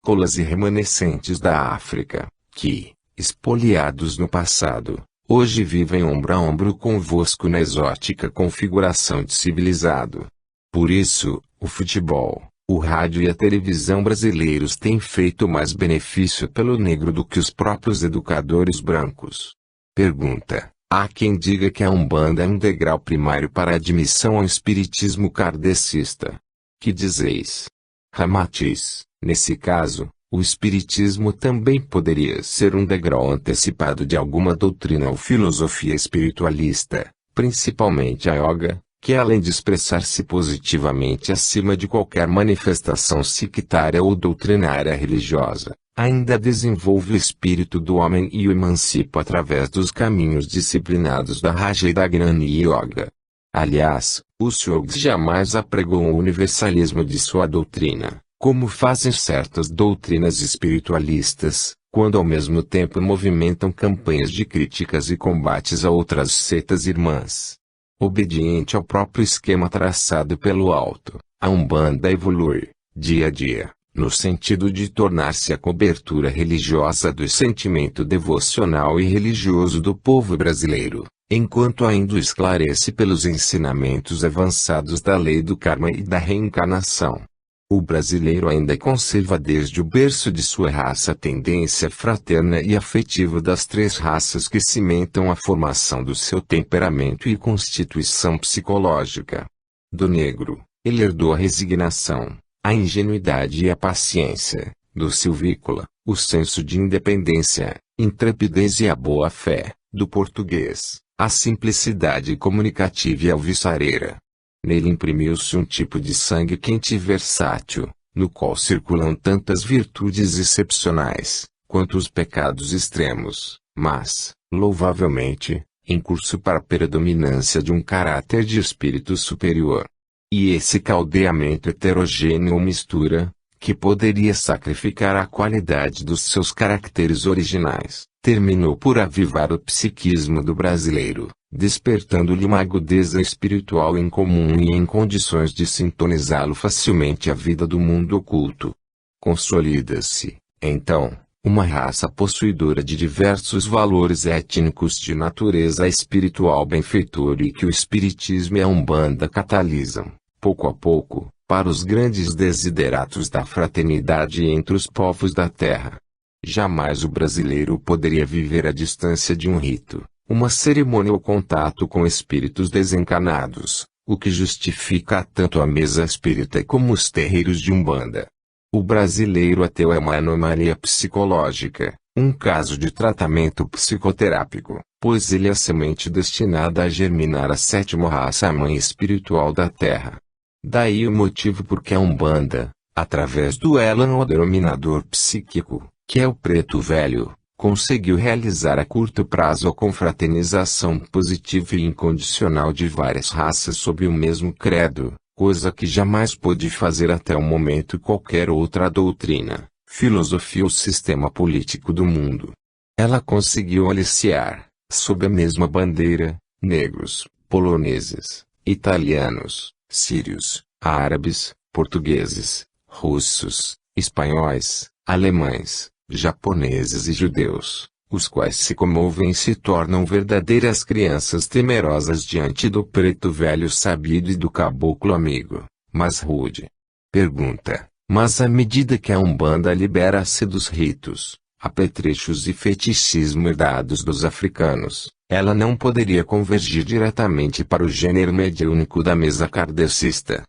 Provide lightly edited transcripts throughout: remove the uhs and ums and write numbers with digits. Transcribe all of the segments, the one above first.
colas e remanescentes da África, que, espoliados no passado, hoje vivem ombro a ombro convosco na exótica configuração de civilizado. Por isso, o futebol, o rádio e a televisão brasileiros têm feito mais benefício pelo negro do que os próprios educadores brancos. Pergunta: há quem diga que a Umbanda é um degrau primário para a admissão ao espiritismo kardecista. Que dizeis? Ramatiz: nesse caso, o espiritismo também poderia ser um degrau antecipado de alguma doutrina ou filosofia espiritualista, principalmente a yoga, que além de expressar-se positivamente acima de qualquer manifestação sectária ou doutrinária religiosa, ainda desenvolve o espírito do homem e o emancipa através dos caminhos disciplinados da Raja e da Gnani Yoga. Aliás, os yogis jamais apregam o universalismo de sua doutrina, como fazem certas doutrinas espiritualistas, quando ao mesmo tempo movimentam campanhas de críticas e combates a outras seitas irmãs. Obediente ao próprio esquema traçado pelo alto, a Umbanda evolui, dia a dia, no sentido de tornar-se a cobertura religiosa do sentimento devocional e religioso do povo brasileiro, enquanto ainda o esclarece pelos ensinamentos avançados da lei do karma e da reencarnação. O brasileiro ainda conserva desde o berço de sua raça a tendência fraterna e afetiva das três raças que cimentam a formação do seu temperamento e constituição psicológica. Do negro, ele herdou a resignação, a ingenuidade e a paciência; do silvícola, o senso de independência, intrepidez e a boa-fé; do português, a simplicidade comunicativa e alvissareira. Nele imprimiu-se um tipo de sangue quente e versátil, no qual circulam tantas virtudes excepcionais, quanto os pecados extremos, mas, louvavelmente, em curso para a predominância de um caráter de espírito superior. E esse caldeamento heterogêneo ou mistura, que poderia sacrificar a qualidade dos seus caracteres originais, terminou por avivar o psiquismo do brasileiro, despertando-lhe uma agudeza espiritual incomum e em condições de sintonizá-lo facilmente à vida do mundo oculto. Consolida-se, então, uma raça possuidora de diversos valores étnicos de natureza espiritual benfeitora e que o espiritismo e a Umbanda catalisam, pouco a pouco, para os grandes desideratos da fraternidade entre os povos da terra. Jamais o brasileiro poderia viver à distância de um rito, uma cerimônia ou contato com espíritos desencarnados, o que justifica tanto a mesa espírita como os terreiros de Umbanda. O brasileiro ateu é uma anomalia psicológica, um caso de tratamento psicoterápico, pois ele é a semente destinada a germinar a sétima raça mãe espiritual da Terra. Daí o motivo por que a Umbanda, através do Elan ou denominador psíquico, que é o preto velho, conseguiu realizar a curto prazo a confraternização positiva e incondicional de várias raças sob o mesmo credo, coisa que jamais pôde fazer até o momento qualquer outra doutrina, filosofia ou sistema político do mundo. Ela conseguiu aliciar, sob a mesma bandeira, negros, poloneses, italianos, sírios, árabes, portugueses, russos, espanhóis, alemães, japoneses e judeus, os quais se comovem e se tornam verdadeiras crianças temerosas diante do preto velho sabido e do caboclo amigo, mas rude. Pergunta: mas à medida que a Umbanda libera-se dos ritos, apetrechos e fetichismo herdados dos africanos, ela não poderia convergir diretamente para o gênero mediúnico da mesa kardecista?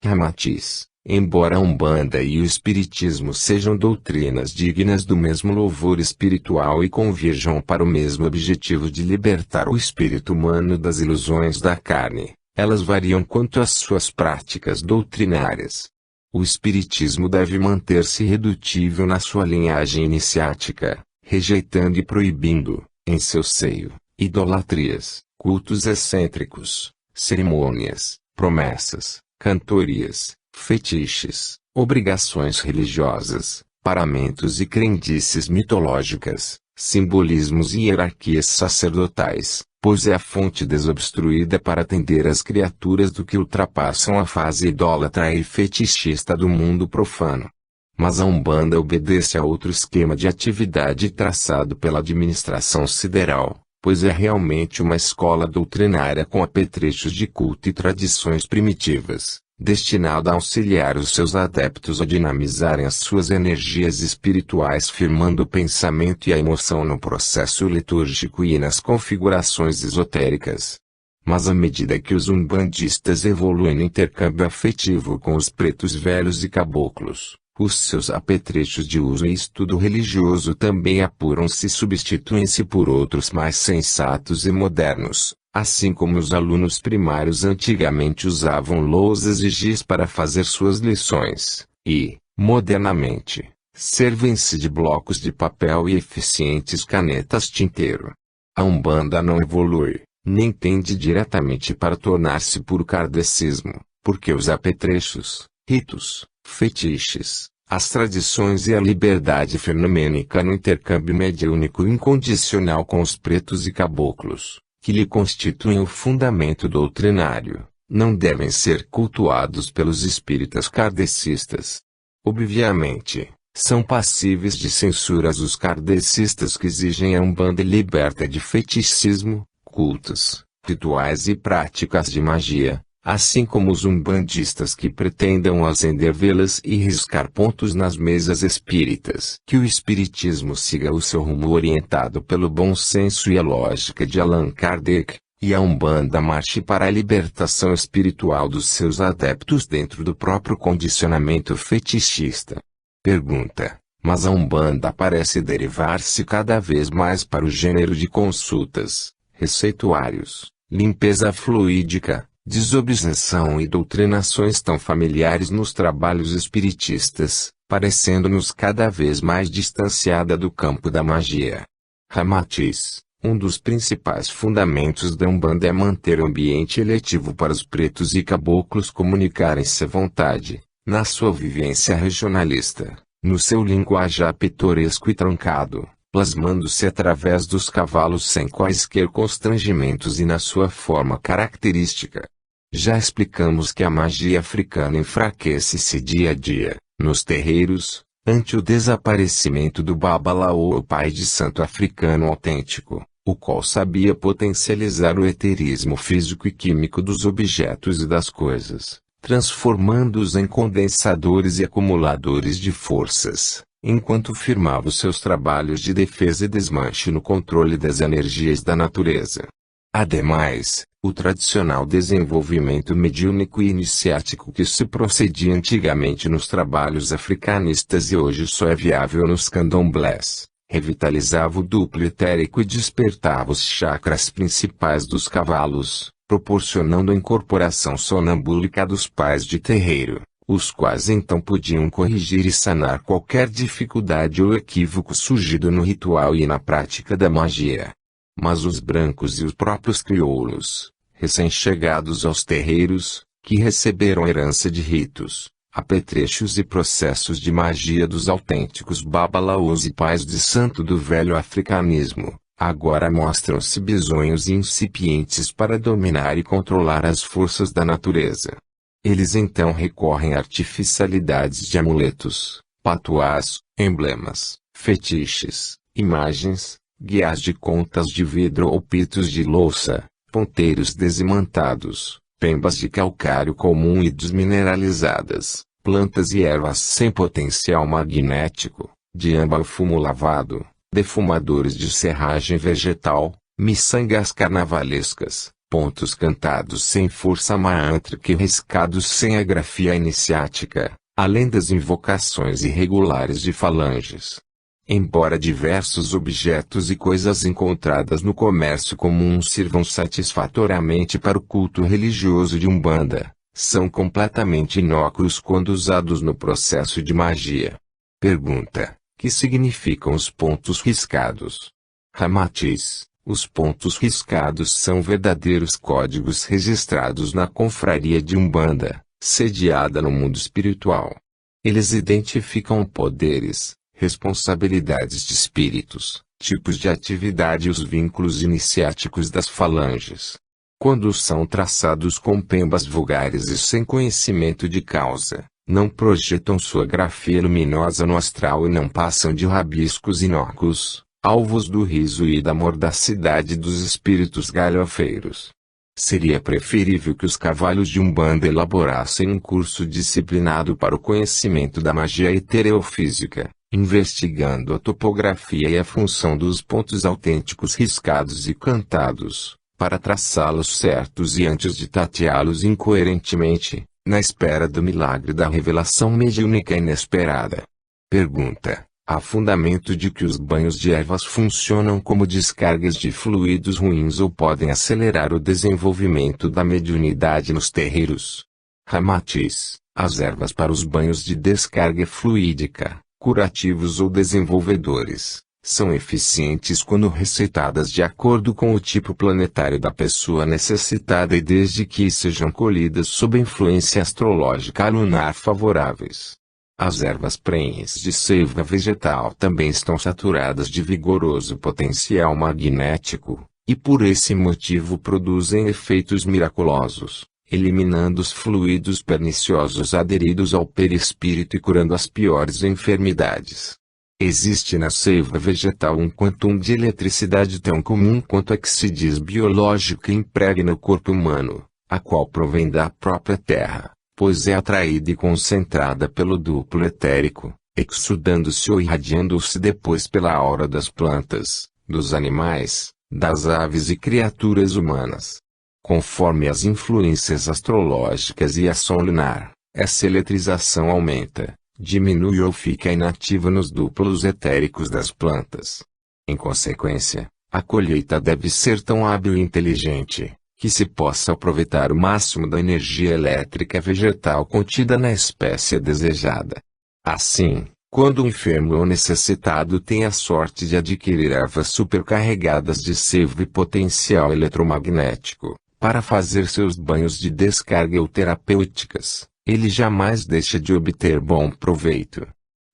Ramatiz: embora a Umbanda e o Espiritismo sejam doutrinas dignas do mesmo louvor espiritual e converjam para o mesmo objetivo de libertar o espírito humano das ilusões da carne, elas variam quanto às suas práticas doutrinárias. O Espiritismo deve manter-se irredutível na sua linhagem iniciática, rejeitando e proibindo, em seu seio, idolatrias, cultos excêntricos, cerimônias, promessas, cantorias, fetiches, obrigações religiosas, paramentos e crendices mitológicas, simbolismos e hierarquias sacerdotais, pois é a fonte desobstruída para atender às criaturas do que ultrapassam a fase idólatra e fetichista do mundo profano. Mas a Umbanda obedece a outro esquema de atividade traçado pela administração sideral, pois é realmente uma escola doutrinária com apetrechos de culto e tradições primitivas, destinada a auxiliar os seus adeptos a dinamizarem as suas energias espirituais, firmando o pensamento e a emoção no processo litúrgico e nas configurações esotéricas. Mas à medida que os umbandistas evoluem no intercâmbio afetivo com os pretos velhos e caboclos, os seus apetrechos de uso e estudo religioso também apuram-se e substituem-se por outros mais sensatos e modernos, assim como os alunos primários antigamente usavam lousas e giz para fazer suas lições, e, modernamente, servem-se de blocos de papel e eficientes canetas tinteiro. A Umbanda não evolui, nem tende diretamente para tornar-se puro kardecismo, porque os apetrechos, ritos, fetiches, as tradições e a liberdade fenomênica no intercâmbio mediúnico incondicional com os pretos e caboclos, que lhe constituem o fundamento doutrinário, não devem ser cultuados pelos espíritas kardecistas. Obviamente, são passíveis de censuras os kardecistas que exigem a Umbanda liberta de feticismo, cultos, rituais e práticas de magia, assim como os umbandistas que pretendam acender velas e riscar pontos nas mesas espíritas. Que o espiritismo siga o seu rumo orientado pelo bom senso e a lógica de Allan Kardec, e a Umbanda marche para a libertação espiritual dos seus adeptos dentro do próprio condicionamento fetichista. Pergunta: mas a Umbanda parece derivar-se cada vez mais para o gênero de consultas, receituários, limpeza fluídica, desobsessão e doutrinações tão familiares nos trabalhos espiritistas, parecendo-nos cada vez mais distanciada do campo da magia. Ramatiz: um dos principais fundamentos da Umbanda é manter o ambiente eletivo para os pretos e caboclos comunicarem-se à vontade, na sua vivência regionalista, no seu linguajar pitoresco e trancado, plasmando-se através dos cavalos sem quaisquer constrangimentos e na sua forma característica. Já explicamos que a magia africana enfraquece-se dia a dia, nos terreiros, ante o desaparecimento do Babalaô, o pai de santo africano autêntico, o qual sabia potencializar o eterismo físico e químico dos objetos e das coisas, transformando-os em condensadores e acumuladores de forças, enquanto firmava os seus trabalhos de defesa e desmanche no controle das energias da natureza. Ademais, o tradicional desenvolvimento mediúnico e iniciático que se procedia antigamente nos trabalhos africanistas e hoje só é viável nos candomblés, revitalizava o duplo etérico e despertava os chakras principais dos cavalos, proporcionando a incorporação sonambúlica dos pais de terreiro, os quais então podiam corrigir e sanar qualquer dificuldade ou equívoco surgido no ritual e na prática da magia. Mas os brancos e os próprios crioulos, recém-chegados aos terreiros, que receberam herança de ritos, apetrechos e processos de magia dos autênticos babalaôs e pais de santo do velho africanismo, agora mostram-se bisonhos e incipientes para dominar e controlar as forças da natureza. Eles então recorrem a artificialidades de amuletos, patuás, emblemas, fetiches, imagens, guias de contas de vidro ou pitos de louça, ponteiros desimantados, pembas de calcário comum e desmineralizadas, plantas e ervas sem potencial magnético, de âmbar fumo lavado, defumadores de serragem vegetal, miçangas carnavalescas, pontos cantados sem força mântrica e riscados sem a grafia iniciática, além das invocações irregulares de falanges. Embora diversos objetos e coisas encontradas no comércio comum sirvam satisfatoriamente para o culto religioso de Umbanda, são completamente inócuos quando usados no processo de magia. Pergunta: que significam os pontos riscados? Ramatiz: os pontos riscados são verdadeiros códigos registrados na confraria de Umbanda, sediada no mundo espiritual. Eles identificam poderes, responsabilidades de espíritos, tipos de atividade e os vínculos iniciáticos das falanges. Quando são traçados com pembas vulgares e sem conhecimento de causa, Não projetam sua grafia luminosa no astral e não passam de rabiscos inócuos, alvos do riso e da mordacidade dos espíritos galhofeiros. Seria preferível que os cavalos de Umbanda elaborassem um curso disciplinado para o conhecimento da magia etereofísica, investigando a topografia e a função dos pontos autênticos riscados e cantados, para traçá-los certos e antes de tateá-los incoerentemente, na espera do milagre da revelação mediúnica inesperada. Pergunta: há fundamento de que os banhos de ervas funcionam como descargas de fluidos ruins ou podem acelerar o desenvolvimento da mediunidade nos terreiros? Ramatiz: as ervas para os banhos de descarga fluídica, curativos ou desenvolvedores, são eficientes quando receitadas de acordo com o tipo planetário da pessoa necessitada e desde que sejam colhidas sob influência astrológica lunar favoráveis. As ervas prenhes de seiva vegetal também estão saturadas de vigoroso potencial magnético, e por esse motivo produzem efeitos miraculosos, eliminando os fluidos perniciosos aderidos ao perispírito e curando as piores enfermidades. Existe na seiva vegetal um quantum de eletricidade tão comum quanto a que se diz biológica e impregna o corpo humano, a qual provém da própria terra, pois é atraída e concentrada pelo duplo etérico, exudando-se ou irradiando-se depois pela aura das plantas, dos animais, das aves e criaturas humanas. Conforme as influências astrológicas e a ação lunar, essa eletrização aumenta, diminui ou fica inativa nos duplos etéricos das plantas. Em consequência, a colheita deve ser tão hábil e inteligente, que se possa aproveitar o máximo da energia elétrica vegetal contida na espécie desejada. Assim, quando o enfermo ou necessitado tem a sorte de adquirir ervas supercarregadas de seiva e potencial eletromagnético, para fazer seus banhos de descarga ou terapêuticas, ele jamais deixa de obter bom proveito.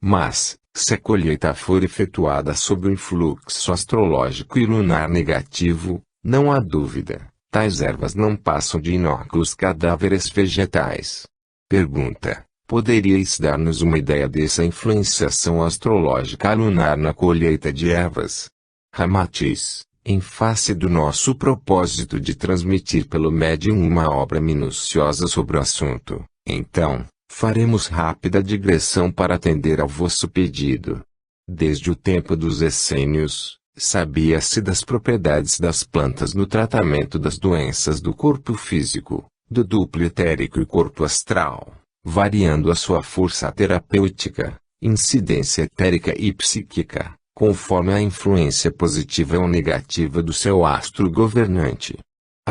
Mas, se a colheita for efetuada sob o influxo astrológico e lunar negativo, não há dúvida, tais ervas não passam de inóculos cadáveres vegetais. Pergunta: poderíeis dar-nos uma ideia dessa influenciação astrológica lunar na colheita de ervas? Ramatiz: em face do nosso propósito de transmitir pelo médium uma obra minuciosa sobre o assunto, então, faremos rápida digressão para atender ao vosso pedido. Desde o tempo dos essênios, sabia-se das propriedades das plantas no tratamento das doenças do corpo físico, do duplo etérico e corpo astral, variando a sua força terapêutica, incidência etérica e psíquica, conforme a influência positiva ou negativa do seu astro governante.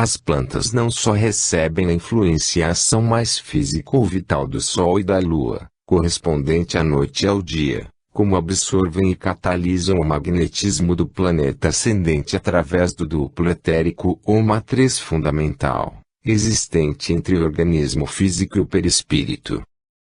As plantas não só recebem a influência e a ação mais física ou vital do Sol e da Lua, correspondente à noite e ao dia, como absorvem e catalisam o magnetismo do planeta ascendente através do duplo etérico ou matriz fundamental, existente entre o organismo físico e o perispírito.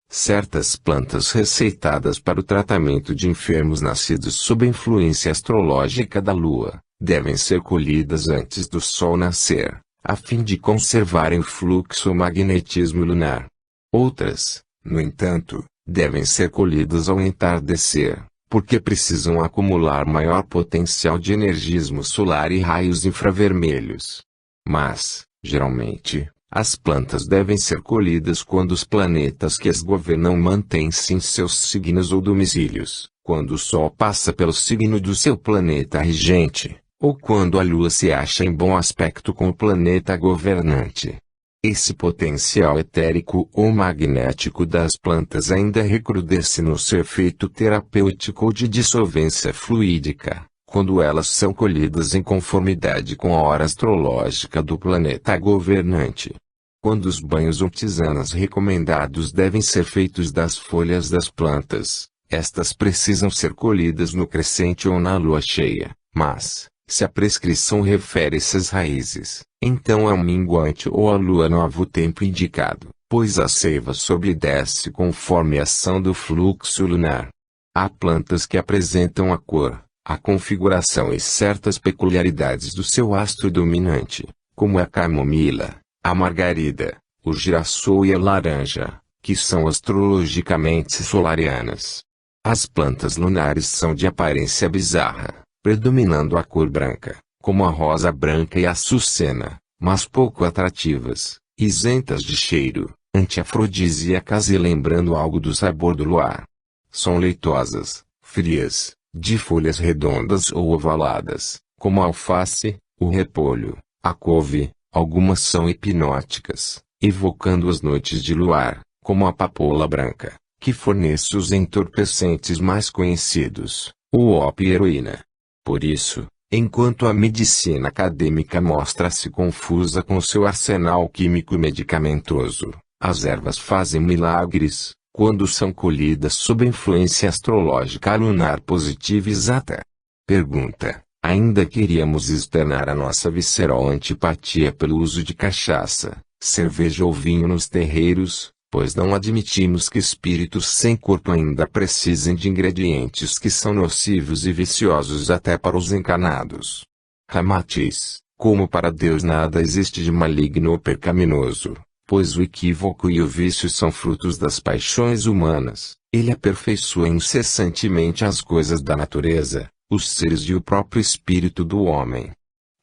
Certas plantas receitadas para o tratamento de enfermos nascidos sob a influência astrológica da Lua, devem ser colhidas antes do Sol nascer, a fim de conservarem o fluxo magnetismo lunar. Outras, no entanto, devem ser colhidas ao entardecer, porque precisam acumular maior potencial de energismo solar e raios infravermelhos. Mas, geralmente, as plantas devem ser colhidas quando os planetas que as governam mantêm-se em seus signos ou domicílios, quando o Sol passa pelo signo do seu planeta regente, ou quando a Lua se acha em bom aspecto com o planeta governante. Esse potencial etérico ou magnético das plantas ainda recrudesce no seu efeito terapêutico ou de dissolvência fluídica, quando elas são colhidas em conformidade com a hora astrológica do planeta governante. Quando os banhos ou tisanas recomendados devem ser feitos das folhas das plantas, estas precisam ser colhidas no crescente ou na lua cheia, mas, se a prescrição refere-se às raízes, então é um minguante ou a lua nova o tempo indicado, pois a seiva sobe e desce conforme a ação do fluxo lunar. Há plantas que apresentam a cor, a configuração e certas peculiaridades do seu astro dominante, como a camomila, a margarida, o girassol e a laranja, que são astrologicamente solarianas. As plantas lunares são de aparência bizarra, predominando a cor branca, como a rosa branca e a açucena, mas pouco atrativas, isentas de cheiro, antiafrodisíacas e lembrando algo do sabor do luar. São leitosas, frias, de folhas redondas ou ovaladas, como a alface, o repolho, a couve. Algumas são hipnóticas, evocando as noites de luar, como a papoula branca, que fornece os entorpecentes mais conhecidos, o ópio e heroína. Por isso, enquanto a medicina acadêmica mostra-se confusa com seu arsenal químico medicamentoso, as ervas fazem milagres, quando são colhidas sob influência astrológica lunar positiva exata. Pergunta: ainda queríamos externar a nossa visceral antipatia pelo uso de cachaça, cerveja ou vinho nos terreiros, pois não admitimos que espíritos sem corpo ainda precisem de ingredientes que são nocivos e viciosos até para os encanados. Ramatiz: como para Deus nada existe de maligno ou pecaminoso, pois o equívoco e o vício são frutos das paixões humanas, ele aperfeiçoa incessantemente as coisas da natureza, os seres e o próprio espírito do homem.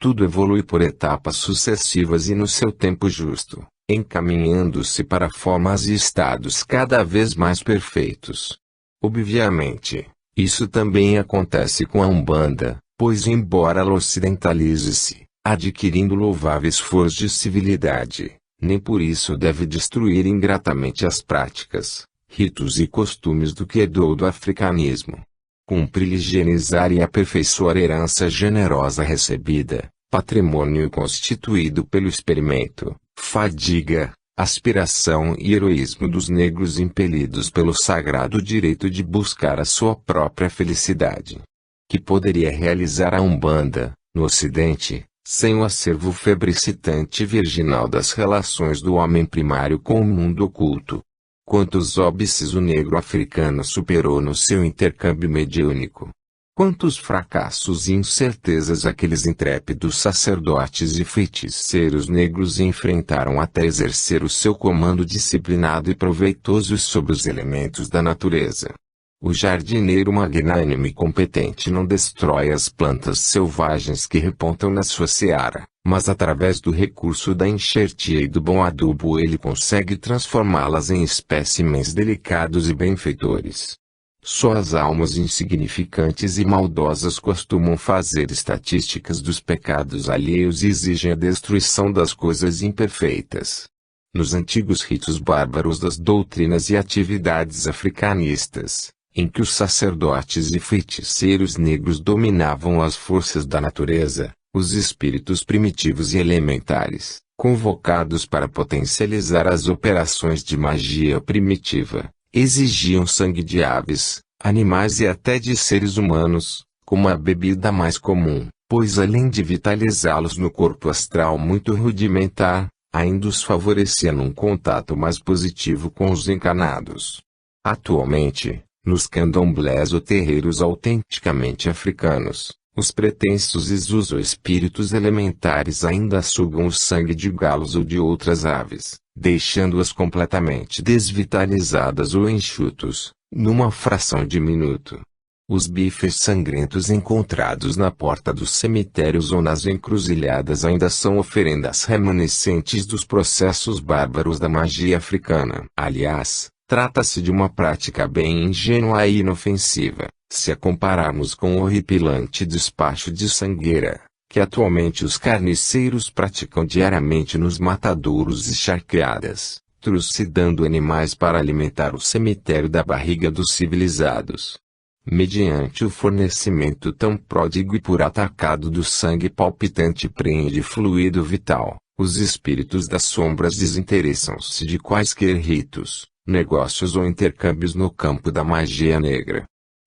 Tudo evolui por etapas sucessivas e no seu tempo justo, encaminhando-se para formas e estados cada vez mais perfeitos. Obviamente, isso também acontece com a Umbanda, pois embora ela ocidentalize-se, adquirindo louváveis forças de civilidade, nem por isso deve destruir ingratamente as práticas, ritos e costumes do que herdou do africanismo. Cumpre higienizar e aperfeiçoar a herança generosa recebida, patrimônio constituído pelo experimento, fadiga, aspiração e heroísmo dos negros impelidos pelo sagrado direito de buscar a sua própria felicidade. Que poderia realizar a Umbanda, no Ocidente, sem o acervo febricitante e virginal das relações do homem primário com o mundo oculto? Quantos óbices o negro africano superou no seu intercâmbio mediúnico? Quantos fracassos e incertezas aqueles intrépidos sacerdotes e feiticeiros negros enfrentaram até exercer o seu comando disciplinado e proveitoso sobre os elementos da natureza? O jardineiro magnânimo e competente não destrói as plantas selvagens que repontam na sua seara, mas através do recurso da enxertia e do bom adubo ele consegue transformá-las em espécimens delicados e benfeitores. Só as almas insignificantes e maldosas costumam fazer estatísticas dos pecados alheios e exigem a destruição das coisas imperfeitas. Nos antigos ritos bárbaros das doutrinas e atividades africanistas, em que os sacerdotes e feiticeiros negros dominavam as forças da natureza, os espíritos primitivos e elementares, convocados para potencializar as operações de magia primitiva, exigiam sangue de aves, animais e até de seres humanos, como a bebida mais comum, pois além de vitalizá-los no corpo astral muito rudimentar, ainda os favorecia num contato mais positivo com os encanados. Atualmente, nos candomblés ou terreiros autenticamente africanos, os pretensos Isus ou espíritos elementares ainda sugam o sangue de galos ou de outras aves, deixando-as completamente desvitalizadas ou enxutos, numa fração de minuto. Os bifes sangrentos encontrados na porta dos cemitérios ou nas encruzilhadas ainda são oferendas remanescentes dos processos bárbaros da magia africana. Aliás, trata-se de uma prática bem ingênua e inofensiva, se a compararmos com o horripilante despacho de sangueira, que atualmente os carniceiros praticam diariamente nos matadouros e charqueadas, trucidando animais para alimentar o cemitério da barriga dos civilizados. Mediante o fornecimento tão pródigo e por atacado do sangue palpitante prenhe de fluido vital, os espíritos das sombras desinteressam-se de quaisquer ritos, negócios ou intercâmbios no campo da magia negra.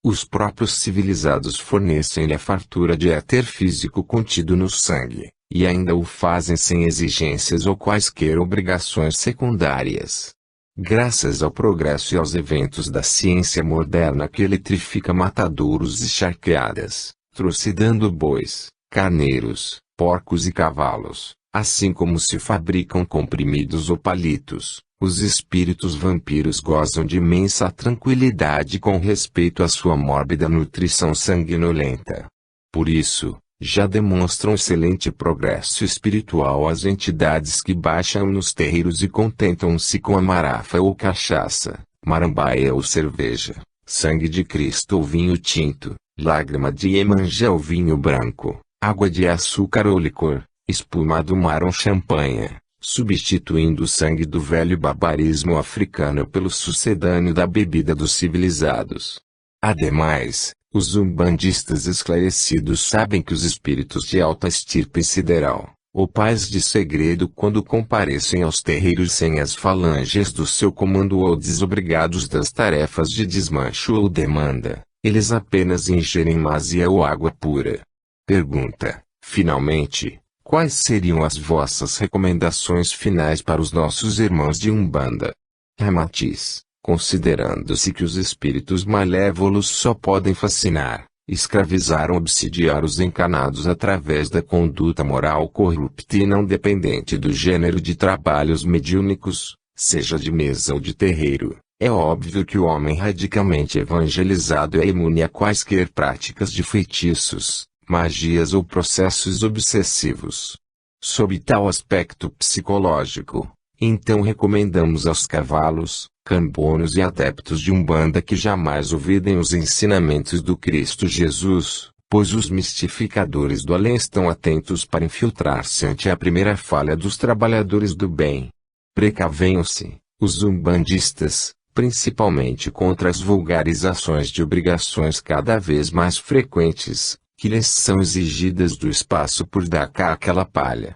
Os próprios civilizados fornecem-lhe a fartura de éter físico contido no sangue, e ainda o fazem sem exigências ou quaisquer obrigações secundárias. Graças ao progresso e aos eventos da ciência moderna que eletrifica matadouros e charqueadas, trucidando bois, carneiros, porcos e cavalos, assim como se fabricam comprimidos ou palitos, Os espíritos vampiros gozam de imensa tranquilidade com respeito à sua mórbida nutrição sanguinolenta. Por isso, já demonstram excelente progresso espiritual as entidades que baixam nos terreiros e contentam-se com a marafa ou cachaça, marambaia ou cerveja, sangue de Cristo ou vinho tinto, lágrima de Iemanjá ou vinho branco, água de açúcar ou licor, espuma do mar ou champanhe, substituindo o sangue do velho barbarismo africano pelo sucedâneo da bebida dos civilizados. Ademais, os umbandistas esclarecidos sabem que os espíritos de alta estirpe sideral, ou pais de segredo quando comparecem aos terreiros sem as falanges do seu comando ou desobrigados das tarefas de desmancho ou demanda, eles apenas ingerem mazia ou água pura. Pergunta, finalmente, quais seriam as vossas recomendações finais para os nossos irmãos de Umbanda? Ramatiz, considerando-se que os espíritos malévolos só podem fascinar, escravizar ou obsidiar os encanados através da conduta moral corrupta e não dependente do gênero de trabalhos mediúnicos, seja de mesa ou de terreiro, é óbvio que o homem radicalmente evangelizado é imune a quaisquer práticas de feitiços, magias ou processos obsessivos. Sob tal aspecto psicológico, então recomendamos aos cavalos, cambonos e adeptos de Umbanda que jamais ouvidem os ensinamentos do Cristo Jesus, pois os mistificadores do além estão atentos para infiltrar-se ante a primeira falha dos trabalhadores do bem. Precavenham-se, os umbandistas, principalmente contra as vulgarizações de obrigações cada vez mais frequentes, que lhes são exigidas do espaço por dar cá aquela palha.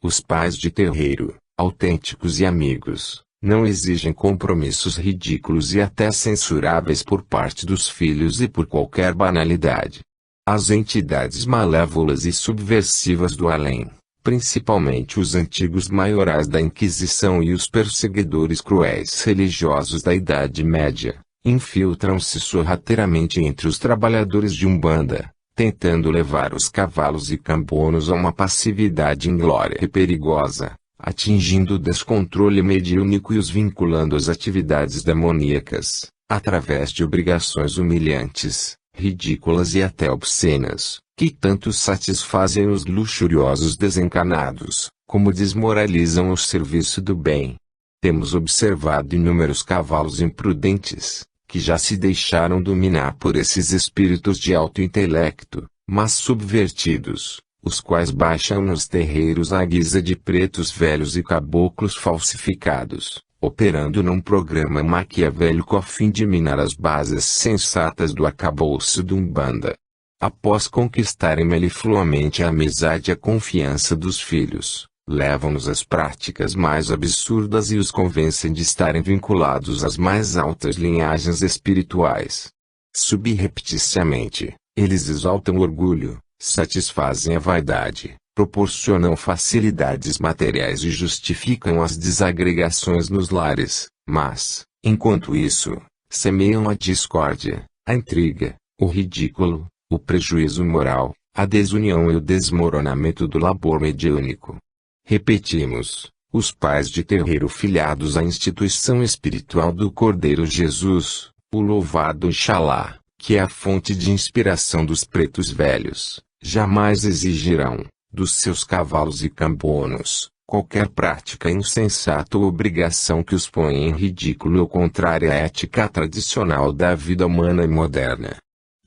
Os pais de terreiro, autênticos e amigos, não exigem compromissos ridículos e até censuráveis por parte dos filhos e por qualquer banalidade. As entidades malévolas e subversivas do além, principalmente os antigos maiorais da Inquisição e os perseguidores cruéis religiosos da Idade Média, infiltram-se sorrateiramente entre os trabalhadores de Umbanda, tentando levar os cavalos e cambonos a uma passividade inglória e perigosa, atingindo o descontrole mediúnico e os vinculando às atividades demoníacas, através de obrigações humilhantes, ridículas e até obscenas, que tanto satisfazem os luxuriosos desencanados, como desmoralizam o serviço do bem. Temos observado inúmeros cavalos imprudentes, que já se deixaram dominar por esses espíritos de alto intelecto, mas subvertidos, os quais baixam nos terreiros à guisa de pretos velhos e caboclos falsificados, operando num programa maquiavélico a fim de minar as bases sensatas do arcabouço de Umbanda. Após conquistarem melifluamente a amizade e a confiança dos filhos, levam-nos às práticas mais absurdas e os convencem de estarem vinculados às mais altas linhagens espirituais. Subrepticiamente, eles exaltam o orgulho, satisfazem a vaidade, proporcionam facilidades materiais e justificam as desagregações nos lares, mas, enquanto isso, semeiam a discórdia, a intriga, o ridículo, o prejuízo moral, a desunião e o desmoronamento do labor mediúnico. Repetimos, os pais de terreiro filiados à instituição espiritual do Cordeiro Jesus, o louvado Oxalá, que é a fonte de inspiração dos pretos velhos, jamais exigirão, dos seus cavalos e cambonos, qualquer prática insensata ou obrigação que os ponha em ridículo ou contrária à ética tradicional da vida humana e moderna.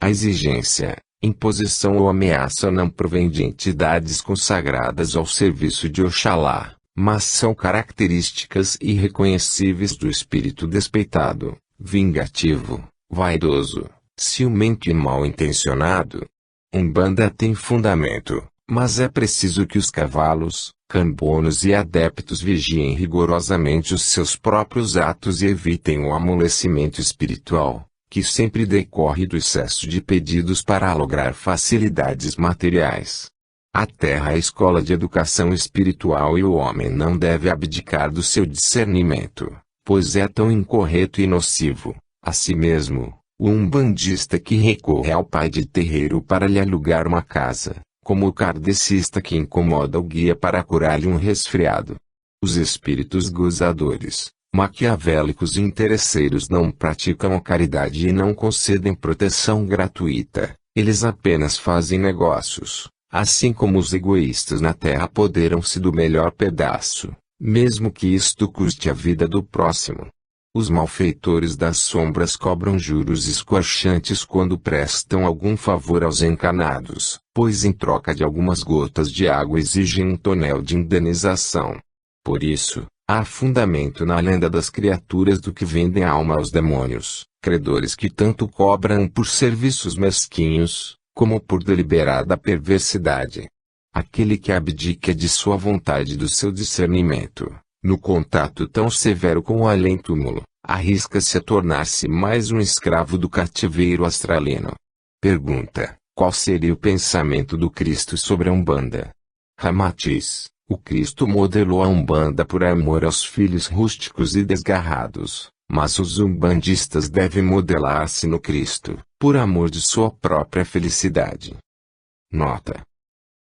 A exigência, imposição ou ameaça não provém de entidades consagradas ao serviço de Oxalá, mas são características irreconhecíveis do espírito despeitado, vingativo, vaidoso, ciumento e mal-intencionado. Umbanda tem fundamento, mas é preciso que os cavalos, cambonos e adeptos vigiem rigorosamente os seus próprios atos e evitem o amolecimento espiritual, que sempre decorre do excesso de pedidos para lograr facilidades materiais. A terra é a escola de educação espiritual e o homem não deve abdicar do seu discernimento, pois é tão incorreto e nocivo, a si mesmo, o umbandista que recorre ao pai de terreiro para lhe alugar uma casa, como o kardecista que incomoda o guia para curar-lhe um resfriado. Os espíritos gozadores, Maquiavélicos e interesseiros não praticam a caridade e não concedem proteção gratuita, eles apenas fazem negócios, assim como os egoístas na terra apoderam-se do melhor pedaço, mesmo que isto custe a vida do próximo. Os malfeitores das sombras cobram juros esquarchantes quando prestam algum favor aos encanados, pois em troca de algumas gotas de água exigem um tonel de indenização. Por isso, há fundamento na lenda das criaturas do que vendem a alma aos demônios, credores que tanto cobram por serviços mesquinhos, como por deliberada perversidade. Aquele que abdica de sua vontade e do seu discernimento, no contato tão severo com o além-túmulo, arrisca-se a tornar-se mais um escravo do cativeiro astralino. Pergunta: qual seria o pensamento do Cristo sobre a Umbanda? Ramatiz: o Cristo modelou a Umbanda por amor aos filhos rústicos e desgarrados, mas os umbandistas devem modelar-se no Cristo, por amor de sua própria felicidade. Nota: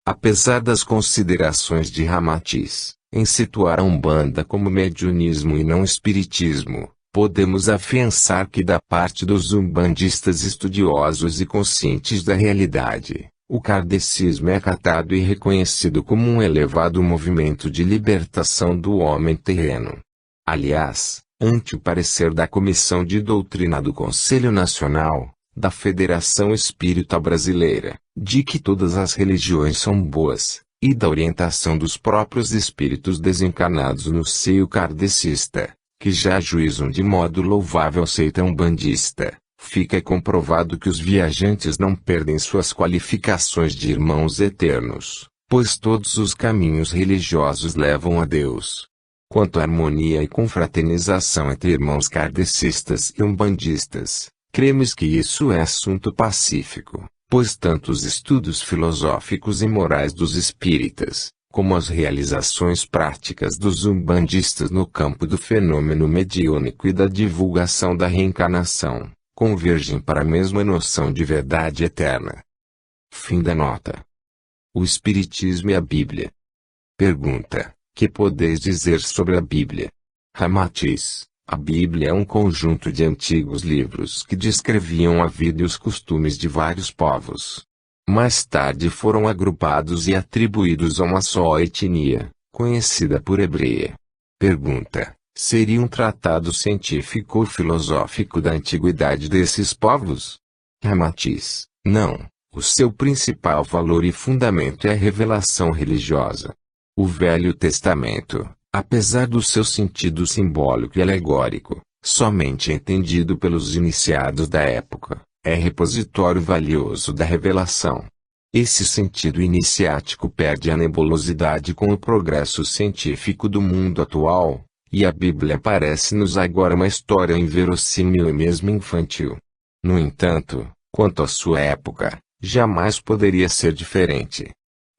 apesar das considerações de Ramatiz, em situar a Umbanda como mediunismo e não espiritismo, podemos afiançar que da parte dos umbandistas estudiosos e conscientes da realidade, o kardecismo é acatado e reconhecido como um elevado movimento de libertação do homem terreno. Aliás, ante o parecer da Comissão de Doutrina do Conselho Nacional, da Federação Espírita Brasileira, de que todas as religiões são boas, e da orientação dos próprios espíritos desencarnados no seio kardecista, que já ajuizam de modo louvável a seita umbandista, fica comprovado que os viajantes não perdem suas qualificações de irmãos eternos, pois todos os caminhos religiosos levam a Deus. Quanto à harmonia e confraternização entre irmãos kardecistas e umbandistas, cremos que isso é assunto pacífico, pois tanto os estudos filosóficos e morais dos espíritas, como as realizações práticas dos umbandistas no campo do fenômeno mediúnico e da divulgação da reencarnação, convergem para a mesma noção de verdade eterna. Fim da nota. O Espiritismo e a Bíblia. Pergunta: que podeis dizer sobre a Bíblia? Ramatiz: a Bíblia é um conjunto de antigos livros que descreviam a vida e os costumes de vários povos. Mais tarde foram agrupados e atribuídos a uma só etnia, conhecida por hebreia. Pergunta: seria um tratado científico ou filosófico da antiguidade desses povos? Ramatiz: não. O seu principal valor e fundamento é a revelação religiosa. O Velho Testamento, apesar do seu sentido simbólico e alegórico, somente entendido pelos iniciados da época, é repositório valioso da revelação. Esse sentido iniciático perde a nebulosidade com o progresso científico do mundo atual, e a Bíblia parece-nos agora uma história inverossímil e mesmo infantil. No entanto, quanto à sua época, jamais poderia ser diferente.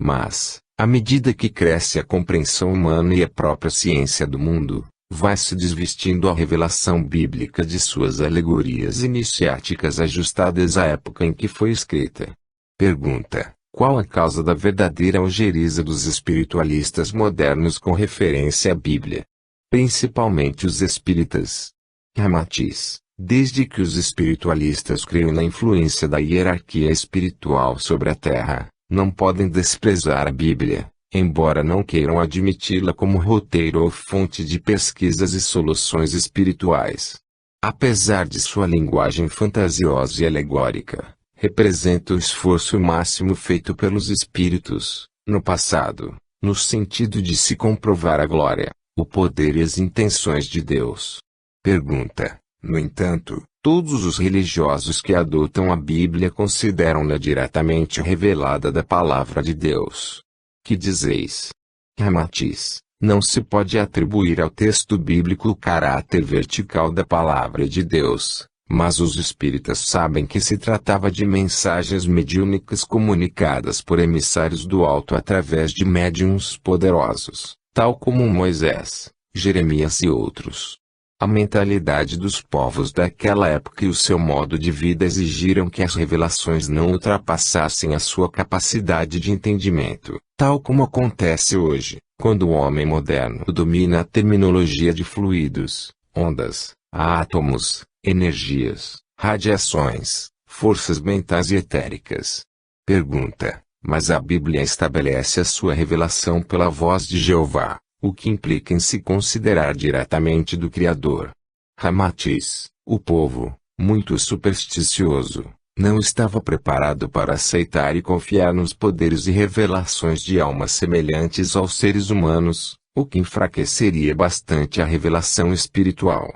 Mas, à medida que cresce a compreensão humana e a própria ciência do mundo, vai se desvestindo a revelação bíblica de suas alegorias iniciáticas ajustadas à época em que foi escrita. Pergunta: qual a causa da verdadeira ojeriza dos espiritualistas modernos com referência à Bíblia? Principalmente os espíritas. Ramatiz: desde que os espiritualistas creem na influência da hierarquia espiritual sobre a Terra, não podem desprezar a Bíblia, embora não queiram admiti-la como roteiro ou fonte de pesquisas e soluções espirituais. Apesar de sua linguagem fantasiosa e alegórica, representa o esforço máximo feito pelos espíritos, no passado, no sentido de se comprovar a glória, o poder e as intenções de Deus. Pergunta: no entanto, todos os religiosos que adotam a Bíblia consideram-na diretamente revelada da Palavra de Deus. Que dizeis? Ramatiz: não se pode atribuir ao texto bíblico o caráter vertical da Palavra de Deus, mas os espíritas sabem que se tratava de mensagens mediúnicas comunicadas por emissários do alto através de médiuns poderosos, tal como Moisés, Jeremias e outros. A mentalidade dos povos daquela época e o seu modo de vida exigiram que as revelações não ultrapassassem a sua capacidade de entendimento, Tal como acontece hoje, quando o homem moderno domina a terminologia de fluidos, ondas, átomos, energias, radiações, forças mentais e etéricas. Pergunta: mas a Bíblia estabelece a sua revelação pela voz de Jeová, o que implica em se considerar diretamente do Criador. Ramatiz: o povo, muito supersticioso, não estava preparado para aceitar e confiar nos poderes e revelações de almas semelhantes aos seres humanos, o que enfraqueceria bastante a revelação espiritual.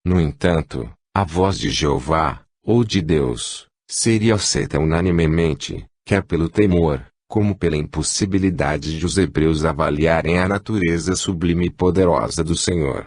No entanto, a voz de Jeová, ou de Deus, seria aceita unanimemente, quer pelo temor, como pela impossibilidade de os hebreus avaliarem a natureza sublime e poderosa do Senhor.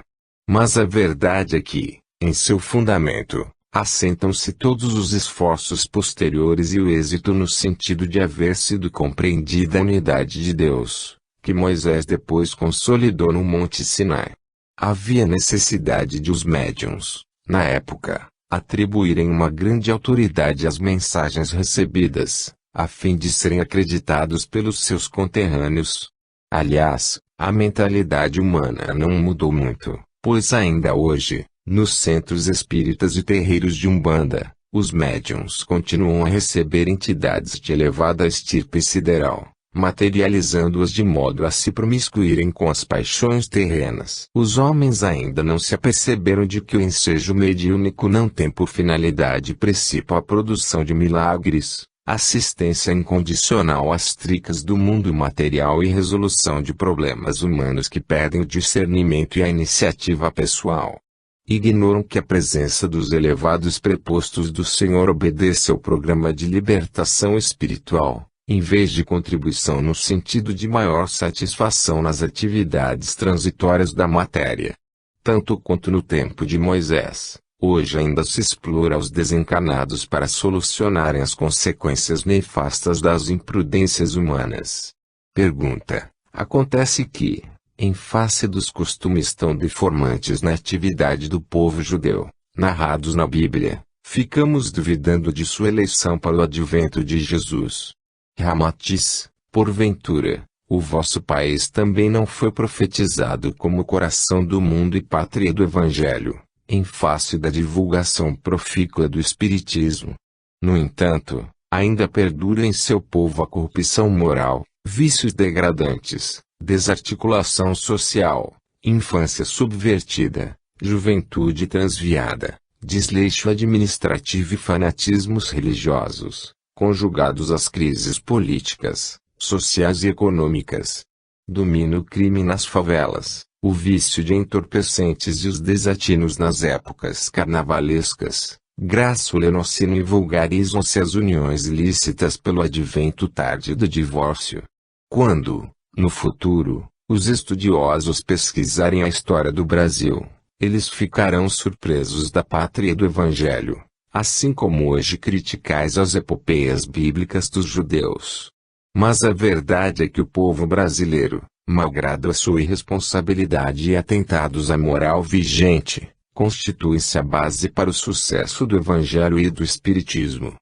Mas a verdade é que, em seu fundamento, assentam-se todos os esforços posteriores e o êxito no sentido de haver sido compreendida a unidade de Deus, que Moisés depois consolidou no Monte Sinai. Havia necessidade de os médiuns, na época, atribuírem uma grande autoridade às mensagens recebidas, a fim de serem acreditados pelos seus conterrâneos. Aliás, a mentalidade humana não mudou muito, pois ainda hoje, nos centros espíritas e terreiros de Umbanda, os médiuns continuam a receber entidades de elevada estirpe sideral, materializando-as de modo a se promiscuírem com as paixões terrenas. Os homens ainda não se aperceberam de que o ensejo mediúnico não tem por finalidade principal a produção de milagres, assistência incondicional às tricas do mundo material e resolução de problemas humanos que perdem o discernimento e a iniciativa pessoal. Ignoram que a presença dos elevados prepostos do Senhor obedece ao programa de libertação espiritual, em vez de contribuição no sentido de maior satisfação nas atividades transitórias da matéria. Tanto quanto no tempo de Moisés, hoje ainda se explora os desencarnados para solucionarem as consequências nefastas das imprudências humanas. Pergunta: acontece que, em face dos costumes tão deformantes na atividade do povo judeu, narrados na Bíblia, ficamos duvidando de sua eleição para o advento de Jesus. Ramatiz: porventura, o vosso país também não foi profetizado como o coração do mundo e pátria do Evangelho, em face da divulgação profícua do Espiritismo. No entanto, ainda perdura em seu povo a corrupção moral, vícios degradantes, desarticulação social, infância subvertida, juventude transviada, desleixo administrativo e fanatismos religiosos, conjugados às crises políticas, sociais e econômicas. Domina o crime nas favelas, o vício de entorpecentes e os desatinos nas épocas carnavalescas. Graçolenocino e vulgarizam-se as uniões ilícitas pelo advento tardio do divórcio. Quando, no futuro, os estudiosos pesquisarem a história do Brasil, eles ficarão surpresos da pátria do Evangelho, assim como hoje criticais as epopeias bíblicas dos judeus. Mas a verdade é que o povo brasileiro, malgrado a sua irresponsabilidade e atentados à moral vigente, constitui-se a base para o sucesso do Evangelho e do Espiritismo.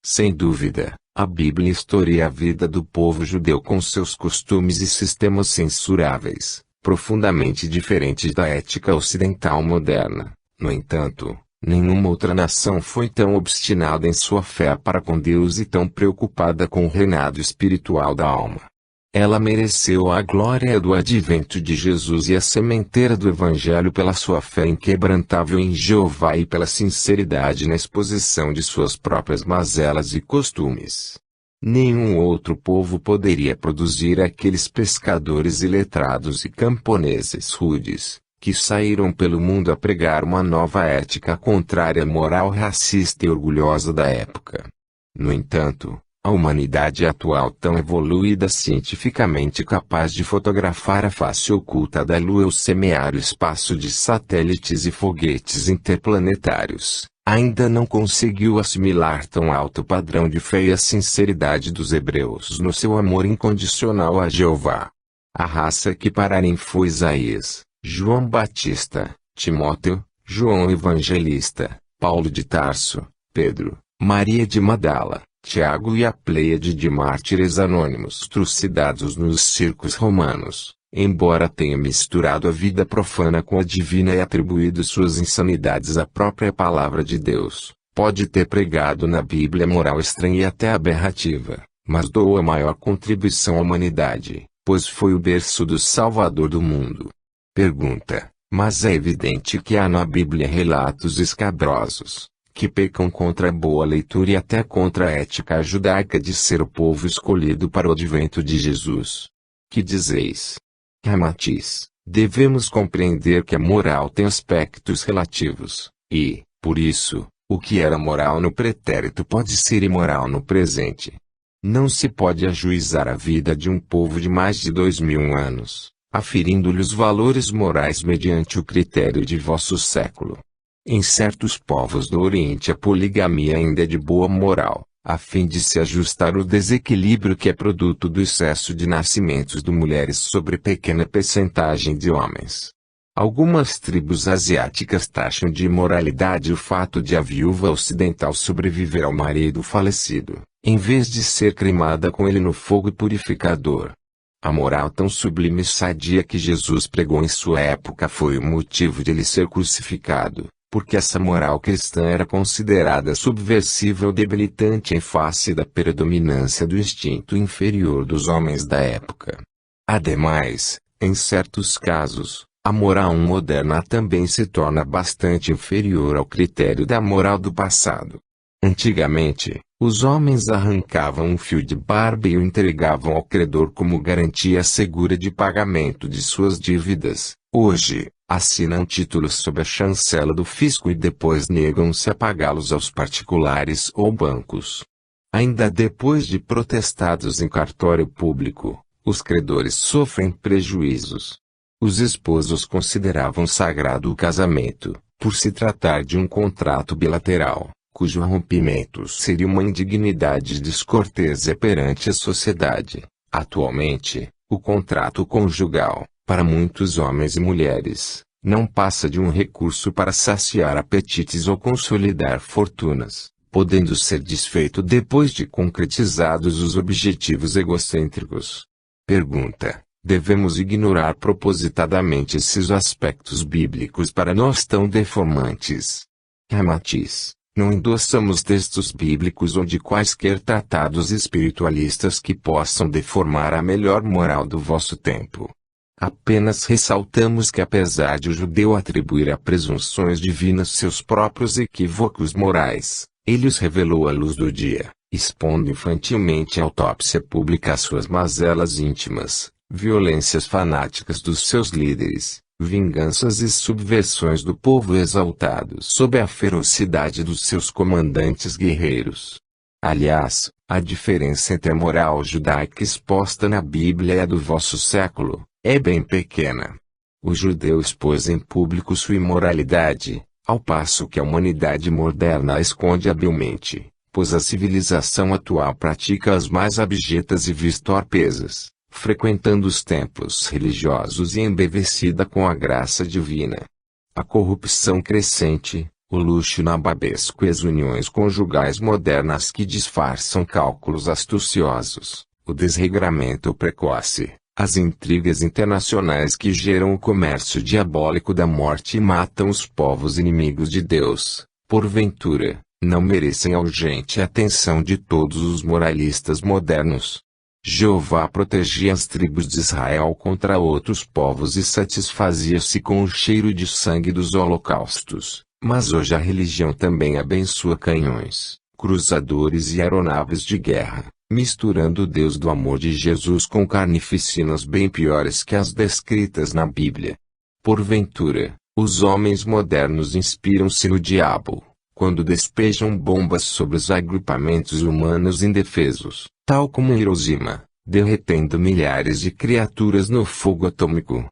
Sem dúvida, a Bíblia historia a vida do povo judeu com seus costumes e sistemas censuráveis, profundamente diferentes da ética ocidental moderna. No entanto, nenhuma outra nação foi tão obstinada em sua fé para com Deus e tão preocupada com o reinado espiritual da alma. Ela mereceu a glória do advento de Jesus e a sementeira do Evangelho pela sua fé inquebrantável em Jeová e pela sinceridade na exposição de suas próprias mazelas e costumes. Nenhum outro povo poderia produzir aqueles pescadores iletrados e camponeses rudes, que saíram pelo mundo a pregar uma nova ética contrária à moral racista e orgulhosa da época. No entanto, a humanidade atual tão evoluída cientificamente capaz de fotografar a face oculta da Lua ou semear o espaço de satélites e foguetes interplanetários, ainda não conseguiu assimilar tão alto padrão de fé e a sinceridade dos hebreus no seu amor incondicional a Jeová. A raça que pararem foi Isaías, João Batista, Timóteo, João Evangelista, Paulo de Tarso, Pedro, Maria de Magdala, Tiago e a pleiade de mártires anônimos trucidados nos circos romanos, embora tenha misturado a vida profana com a divina e atribuído suas insanidades à própria palavra de Deus, pode ter pregado na Bíblia moral estranha e até aberrativa, mas doou a maior contribuição à humanidade, pois foi o berço do Salvador do mundo. Pergunta: mas é evidente que há na Bíblia relatos escabrosos, que pecam contra a boa leitura e até contra a ética judaica de ser o povo escolhido para o advento de Jesus. Que dizeis? Ramatiz: devemos compreender que a moral tem aspectos relativos, e, por isso, o que era moral no pretérito pode ser imoral no presente. Não se pode ajuizar a vida de um povo de mais de 2000 anos, aferindo-lhe os valores morais mediante o critério de vosso século. Em certos povos do Oriente a poligamia ainda é de boa moral, a fim de se ajustar o desequilíbrio que é produto do excesso de nascimentos de mulheres sobre pequena percentagem de homens. Algumas tribos asiáticas taxam de imoralidade o fato de a viúva ocidental sobreviver ao marido falecido, em vez de ser cremada com ele no fogo purificador. A moral tão sublime e sadia que Jesus pregou em sua época foi o motivo de ele ser crucificado, porque essa moral cristã era considerada subversiva ou debilitante em face da predominância do instinto inferior dos homens da época. Ademais, em certos casos, a moral moderna também se torna bastante inferior ao critério da moral do passado. Antigamente, os homens arrancavam um fio de barba e o entregavam ao credor como garantia segura de pagamento de suas dívidas. Hoje, assinam títulos sob a chancela do fisco e depois negam-se a pagá-los aos particulares ou bancos. Ainda depois de protestados em cartório público, os credores sofrem prejuízos. Os esposos consideravam sagrado o casamento, por se tratar de um contrato bilateral, cujo rompimento seria uma indignidade descortêsia perante a sociedade. Atualmente, o contrato conjugal, para muitos homens e mulheres, não passa de um recurso para saciar apetites ou consolidar fortunas, podendo ser desfeito depois de concretizados os objetivos egocêntricos. Pergunta: devemos ignorar propositadamente esses aspectos bíblicos para nós tão deformantes? Ramatiz: não endossamos textos bíblicos ou de quaisquer tratados espiritualistas que possam deformar a melhor moral do vosso tempo. Apenas ressaltamos que apesar de o judeu atribuir a presunções divinas seus próprios equívocos morais, ele os revelou à luz do dia, expondo infantilmente à autópsia pública as suas mazelas íntimas, violências fanáticas dos seus líderes, vinganças e subversões do povo exaltado sob a ferocidade dos seus comandantes guerreiros. Aliás, a diferença entre a moral judaica exposta na Bíblia e a do vosso século é bem pequena. O judeu expôs em público sua imoralidade, ao passo que a humanidade moderna a esconde habilmente, pois a civilização atual pratica as mais abjetas e vis torpezas, frequentando os templos religiosos e embevecida com a graça divina. A corrupção crescente, o luxo nababesco e as uniões conjugais modernas que disfarçam cálculos astuciosos, o desregramento precoce, as intrigas internacionais que geram o comércio diabólico da morte e matam os povos inimigos de Deus, porventura, não merecem a urgente atenção de todos os moralistas modernos. Jeová protegia as tribos de Israel contra outros povos e satisfazia-se com o cheiro de sangue dos holocaustos, mas hoje a religião também abençoa canhões, cruzadores e aeronaves de guerra, misturando o Deus do amor de Jesus com carnificinas bem piores que as descritas na Bíblia. Porventura, os homens modernos inspiram-se no diabo, quando despejam bombas sobre os agrupamentos humanos indefesos, tal como em Hiroshima, derretendo milhares de criaturas no fogo atômico.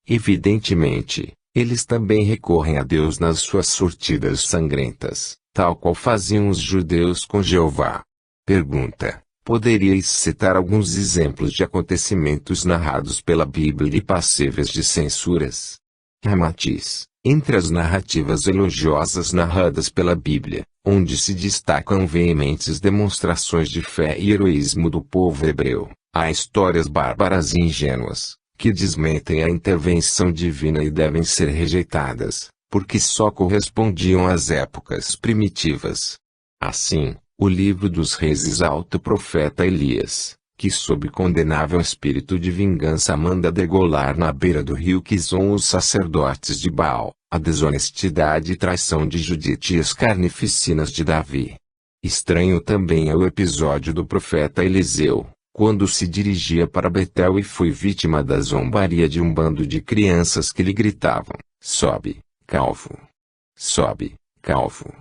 Evidentemente, eles também recorrem a Deus nas suas sortidas sangrentas, tal qual faziam os judeus com Jeová. Pergunta: poderíeis citar alguns exemplos de acontecimentos narrados pela Bíblia e passíveis de censuras? Ramatiz: entre as narrativas elogiosas narradas pela Bíblia, onde se destacam veementes demonstrações de fé e heroísmo do povo hebreu. Há histórias bárbaras e ingênuas, que desmentem a intervenção divina e devem ser rejeitadas, porque só correspondiam às épocas primitivas. Assim, o livro dos reis exalta o profeta Elias, que sob condenável espírito de vingança manda degolar na beira do rio Quizon os sacerdotes de Baal, a desonestidade e traição de Judite e as carnificinas de Davi. Estranho também é o episódio do profeta Eliseu, quando se dirigia para Betel e foi vítima da zombaria de um bando de crianças que lhe gritavam: sobe, calvo! Sobe, calvo!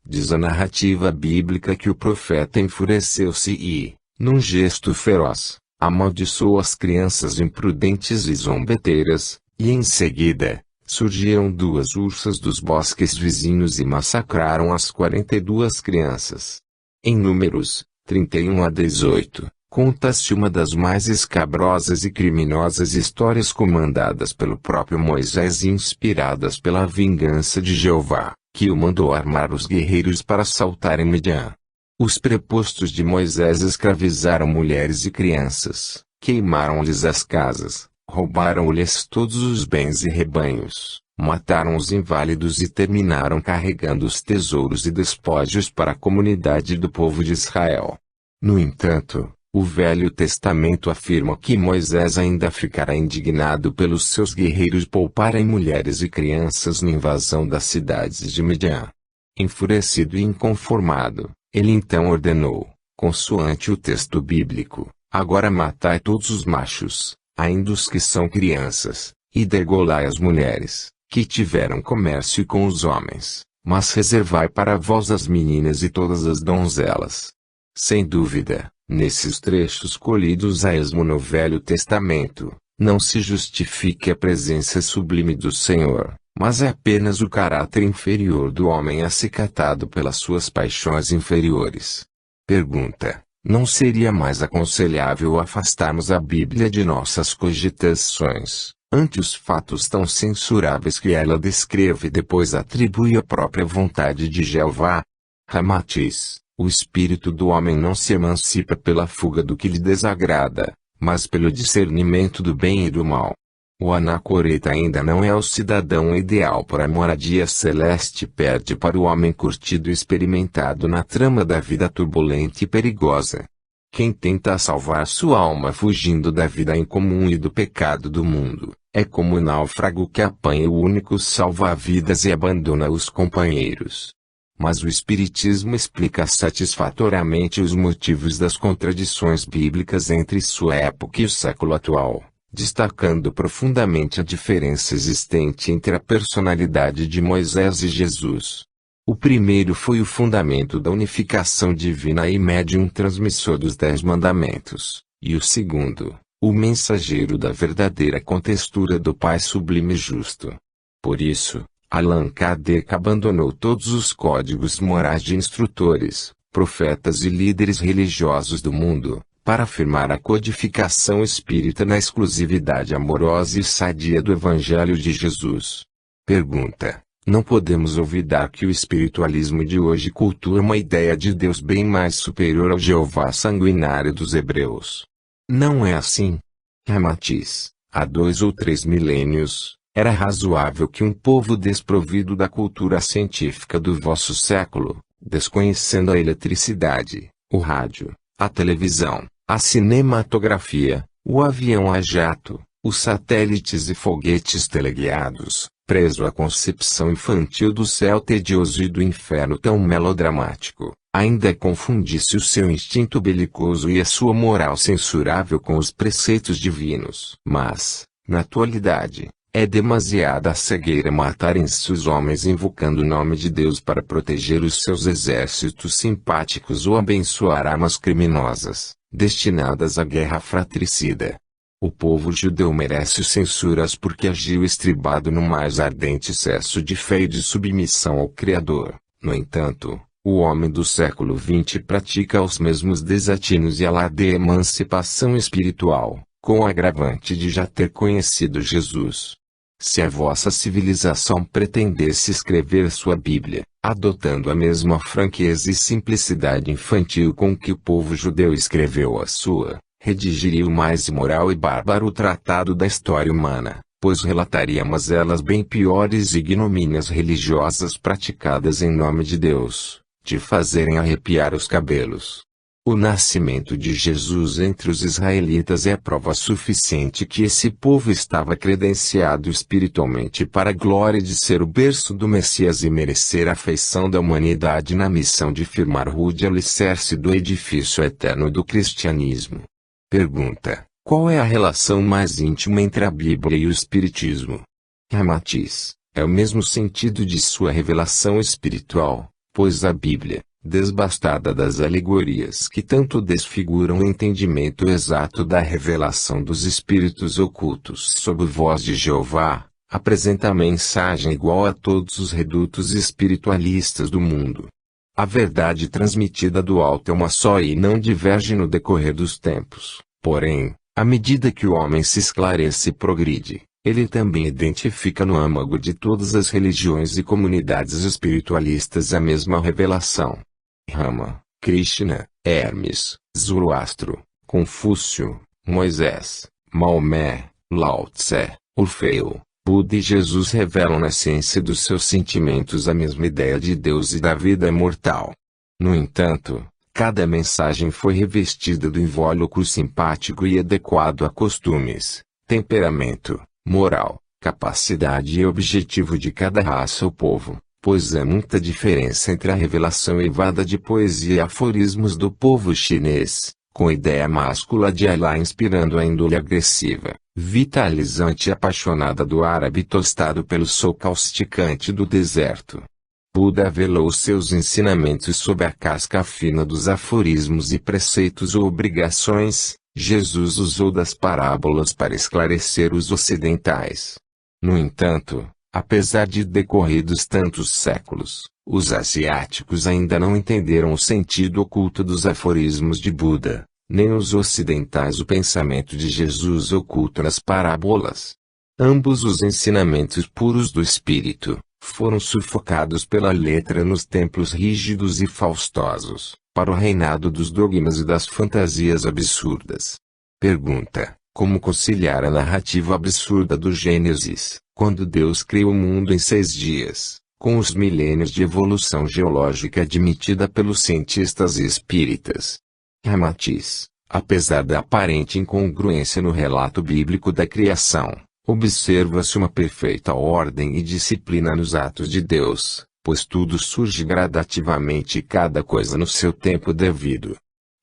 Diz a narrativa bíblica que o profeta enfureceu-se e, num gesto feroz, amaldiçoou as crianças imprudentes e zombeteiras, e em seguida, surgiram duas ursas dos bosques vizinhos e massacraram as 42 crianças. Em Números 31-18, conta-se uma das mais escabrosas e criminosas histórias comandadas pelo próprio Moisés e inspiradas pela vingança de Jeová, que o mandou armar os guerreiros para assaltarem Midian. Os prepostos de Moisés escravizaram mulheres e crianças, queimaram-lhes as casas, roubaram-lhes todos os bens e rebanhos, mataram os inválidos e terminaram carregando os tesouros e despojos para a comunidade do povo de Israel. No entanto, o Velho Testamento afirma que Moisés ainda ficará indignado pelos seus guerreiros pouparem mulheres e crianças na invasão das cidades de Midian. Enfurecido e inconformado, ele então ordenou, consoante o texto bíblico: agora matai todos os machos, ainda os que são crianças, e degolai as mulheres, que tiveram comércio com os homens, mas reservai para vós as meninas e todas as donzelas. Sem dúvida, nesses trechos colhidos a esmo no Velho Testamento, não se justifique a presença sublime do Senhor, mas é apenas o caráter inferior do homem acicatado pelas suas paixões inferiores. Pergunta: não seria mais aconselhável afastarmos a Bíblia de nossas cogitações, ante os fatos tão censuráveis que ela descreve e depois atribui à própria vontade de Jeová? Ramatiz: o espírito do homem não se emancipa pela fuga do que lhe desagrada, mas pelo discernimento do bem e do mal. O anacoreta ainda não é o cidadão ideal para a moradia celeste, perde para o homem curtido e experimentado na trama da vida turbulenta e perigosa. Quem tenta salvar sua alma fugindo da vida incomum e do pecado do mundo, é como o náufrago que apanha o único salva-vidas e abandona os companheiros. Mas o Espiritismo explica satisfatoriamente os motivos das contradições bíblicas entre sua época e o século atual, destacando profundamente a diferença existente entre a personalidade de Moisés e Jesus. O primeiro foi o fundamento da unificação divina e médium transmissor dos 10 mandamentos, e o segundo, o mensageiro da verdadeira contextura do Pai sublime e justo. Por isso, Allan Kardec abandonou todos os códigos morais de instrutores, profetas e líderes religiosos do mundo, para afirmar a codificação espírita na exclusividade amorosa e sadia do Evangelho de Jesus. Pergunta: não podemos olvidar que o espiritualismo de hoje cultua uma ideia de Deus bem mais superior ao Jeová sanguinário dos hebreus. Não é assim? Ramatiz: há 2 ou 3 milênios, era razoável que um povo desprovido da cultura científica do vosso século, desconhecendo a eletricidade, o rádio, a televisão, a cinematografia, o avião a jato, os satélites e foguetes teleguiados, preso à concepção infantil do céu tedioso e do inferno tão melodramático, ainda confundisse o seu instinto belicoso e a sua moral censurável com os preceitos divinos. Mas, na atualidade, é demasiada a cegueira matarem-se os homens invocando o nome de Deus para proteger os seus exércitos simpáticos ou abençoar armas criminosas, destinadas à guerra fratricida. O povo judeu merece censuras porque agiu estribado no mais ardente excesso de fé e de submissão ao Criador. No entanto, o homem do século XX pratica os mesmos desatinos e alardeia a emancipação espiritual, com o agravante de já ter conhecido Jesus. Se a vossa civilização pretendesse escrever sua Bíblia, adotando a mesma franqueza e simplicidade infantil com que o povo judeu escreveu a sua, redigiria o mais imoral e bárbaro tratado da história humana, pois relataria mazelas bem piores e ignomínias religiosas praticadas em nome de Deus, de fazerem arrepiar os cabelos. O nascimento de Jesus entre os israelitas é prova suficiente que esse povo estava credenciado espiritualmente para a glória de ser o berço do Messias e merecer a afeição da humanidade na missão de firmar rude alicerce do edifício eterno do cristianismo. Pergunta: qual é a relação mais íntima entre a Bíblia e o Espiritismo? Ramatiz: é o mesmo sentido de sua revelação espiritual, pois a Bíblia, desbastada das alegorias que tanto desfiguram o entendimento exato da revelação dos espíritos ocultos sob voz de Jeová, apresenta a mensagem igual a todos os redutos espiritualistas do mundo. A verdade transmitida do alto é uma só e não diverge no decorrer dos tempos, porém, à medida que o homem se esclarece e progride, ele também identifica no âmago de todas as religiões e comunidades espiritualistas a mesma revelação. Rama, Krishna, Hermes, Zoroastro, Confúcio, Moisés, Maomé, Lao Tse, Orfeu, Buda e Jesus revelam na essência dos seus sentimentos a mesma ideia de Deus e da vida imortal. No entanto, cada mensagem foi revestida do invólucro simpático e adequado a costumes, temperamento, moral, capacidade e objetivo de cada raça ou povo, pois há muita diferença entre a revelação evada de poesia e aforismos do povo chinês, com ideia máscula de Allah inspirando a índole agressiva, vitalizante e apaixonada do árabe tostado pelo sol causticante do deserto. Buda velou seus ensinamentos sob a casca fina dos aforismos e preceitos ou obrigações. Jesus usou das parábolas para esclarecer os ocidentais. No entanto, apesar de decorridos tantos séculos, os asiáticos ainda não entenderam o sentido oculto dos aforismos de Buda, nem os ocidentais o pensamento de Jesus oculto nas parábolas. Ambos os ensinamentos puros do espírito foram sufocados pela letra nos templos rígidos e faustosos, para o reinado dos dogmas e das fantasias absurdas. Pergunta: como conciliar a narrativa absurda do Gênesis, quando Deus criou o mundo em 6 dias, com os milênios de evolução geológica admitida pelos cientistas espíritas? Ramatiz: apesar da aparente incongruência no relato bíblico da criação, observa-se uma perfeita ordem e disciplina nos atos de Deus, pois tudo surge gradativamente e cada coisa no seu tempo devido.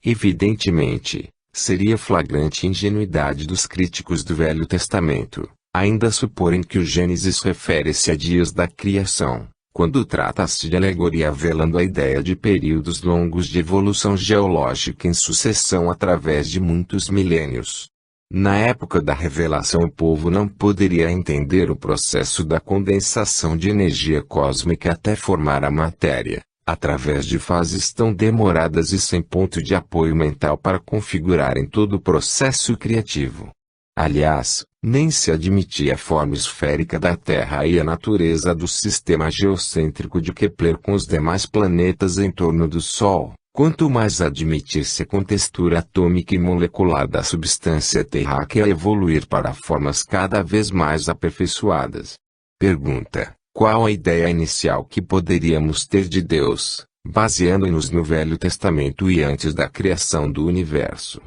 Evidentemente, seria flagrante ingenuidade dos críticos do Velho Testamento, ainda suporem que o Gênesis refere-se a dias da criação, quando trata-se de alegoria velando a ideia de períodos longos de evolução geológica em sucessão através de muitos milênios. Na época da revelação o povo não poderia entender o processo da condensação de energia cósmica até formar a matéria, através de fases tão demoradas e sem ponto de apoio mental para configurarem todo o processo criativo. Aliás, nem se admitia a forma esférica da Terra e a natureza do sistema geocêntrico de Kepler com os demais planetas em torno do Sol. Quanto mais admitir-se a contextura atômica e molecular da substância terráquea evoluir para formas cada vez mais aperfeiçoadas. Pergunta: qual a ideia inicial que poderíamos ter de Deus, baseando-nos no Velho Testamento e antes da criação do universo?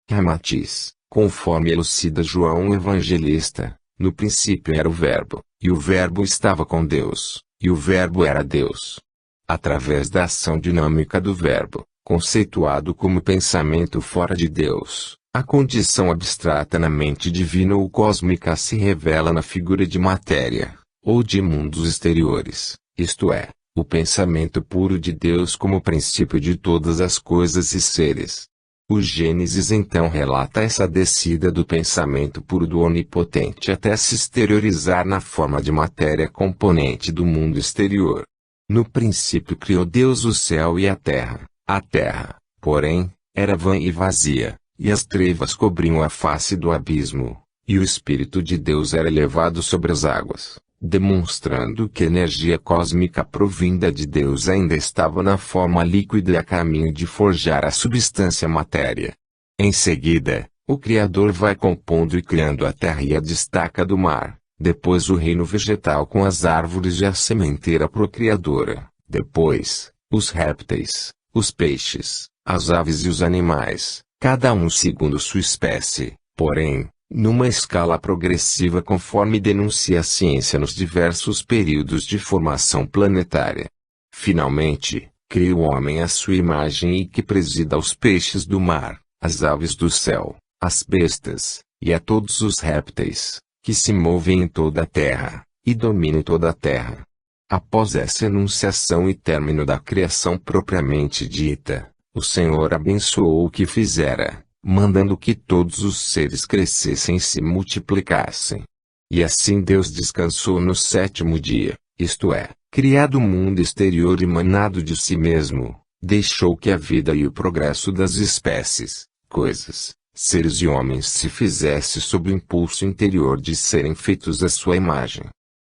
Ramatiz: conforme elucida João o Evangelista, no princípio era o Verbo, e o Verbo estava com Deus, e o Verbo era Deus. Através da ação dinâmica do Verbo, conceituado como pensamento fora de Deus, a condição abstrata na mente divina ou cósmica se revela na figura de matéria, ou de mundos exteriores, isto é, o pensamento puro de Deus como princípio de todas as coisas e seres. O Gênesis então relata essa descida do pensamento puro do Onipotente até se exteriorizar na forma de matéria componente do mundo exterior. No princípio criou Deus o céu e a terra, porém, era vã e vazia, e as trevas cobriam a face do abismo, E o Espírito de Deus era elevado sobre as águas, demonstrando que a energia cósmica provinda de Deus ainda estava na forma líquida e a caminho de forjar a substância matéria. Em seguida, o Criador vai compondo e criando a terra e a destaca do mar, depois o reino vegetal com as árvores e a sementeira procriadora, depois, os répteis, os peixes, as aves e os animais, cada um segundo sua espécie, porém, numa escala progressiva conforme denuncia a ciência nos diversos períodos de formação planetária. Finalmente, cria o homem à sua imagem e que presida aos peixes do mar, às aves do céu, às bestas, e a todos os répteis, que se movem em toda a terra, e dominam toda a terra. Após essa enunciação e término da criação propriamente dita, o Senhor abençoou o que fizera, mandando que todos os seres crescessem e se multiplicassem. E assim Deus descansou no sétimo dia, isto é, criado o mundo exterior emanado de si mesmo, deixou que a vida e o progresso das espécies, coisas, seres e homens se fizesse sob o impulso interior de serem feitos à sua imagem.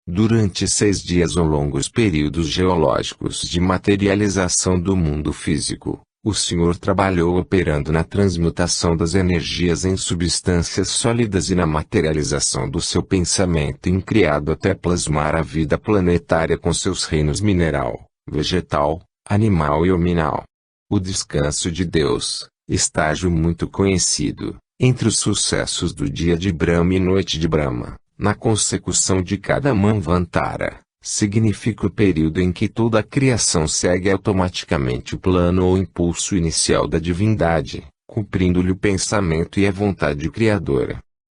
Durante 6 dias ou longos períodos geológicos de materialização do mundo físico, o Senhor trabalhou operando na transmutação das energias em substâncias sólidas e na materialização do seu pensamento incriado até plasmar a vida planetária com seus reinos mineral, vegetal, animal e hominal. O descanso de Deus, estágio muito conhecido, entre os sucessos do dia de Brahma e noite de Brahma, na consecução de cada Manvantara, significa o período em que toda a criação segue automaticamente o plano ou impulso inicial da divindade, cumprindo-lhe o pensamento e a vontade criadora.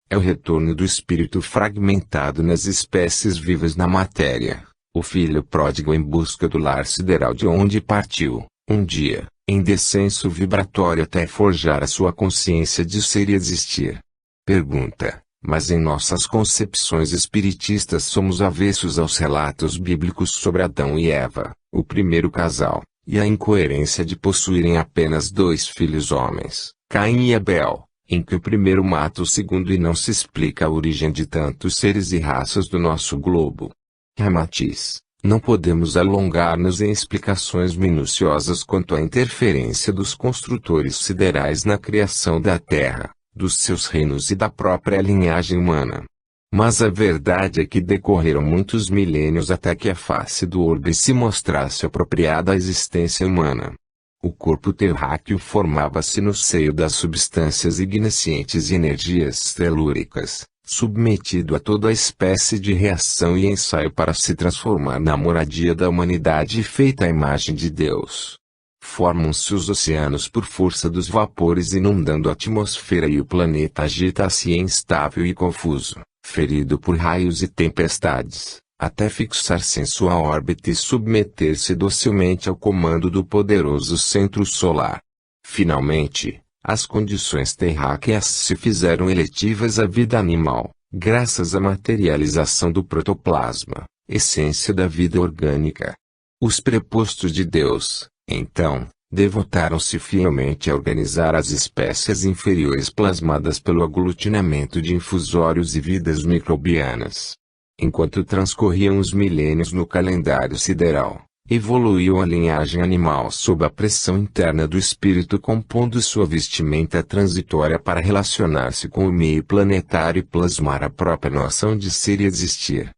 É o retorno do espírito fragmentado nas espécies vivas na matéria, o filho pródigo em busca do lar sideral de onde partiu, um dia, em descenso vibratório até forjar a sua consciência de ser e existir. Pergunta: mas em nossas concepções espiritistas somos avessos aos relatos bíblicos sobre Adão e Eva, o primeiro casal, e a incoerência de possuírem apenas 2 filhos homens, Caim e Abel, em que o primeiro mata o segundo e não se explica a origem de tantos seres e raças do nosso globo. Ramatiz: não podemos alongar-nos em explicações minuciosas quanto à interferência dos construtores siderais na criação da Terra, dos seus reinos e da própria linhagem humana. Mas a verdade é que decorreram muitos milênios até que a face do orbe se mostrasse apropriada à existência humana. O corpo terráqueo formava-se no seio das substâncias ignescientes e energias telúricas, submetido a toda a espécie de reação e ensaio para se transformar na moradia da humanidade feita à imagem de Deus. Formam-se os oceanos por força dos vapores inundando a atmosfera e o planeta agita-se instável e confuso, ferido por raios e tempestades, até fixar-se em sua órbita e submeter-se docilmente ao comando do poderoso centro solar. Finalmente, as condições terráqueas se fizeram eletivas à vida animal, graças à materialização do protoplasma, essência da vida orgânica. Os prepostos de Deus, então, devotaram-se fielmente a organizar as espécies inferiores plasmadas pelo aglutinamento de infusórios e vidas microbianas. Enquanto transcorriam os milênios no calendário sideral, evoluiu a linhagem animal sob a pressão interna do espírito compondo sua vestimenta transitória para relacionar-se com o meio planetário e plasmar a própria noção de ser e existir.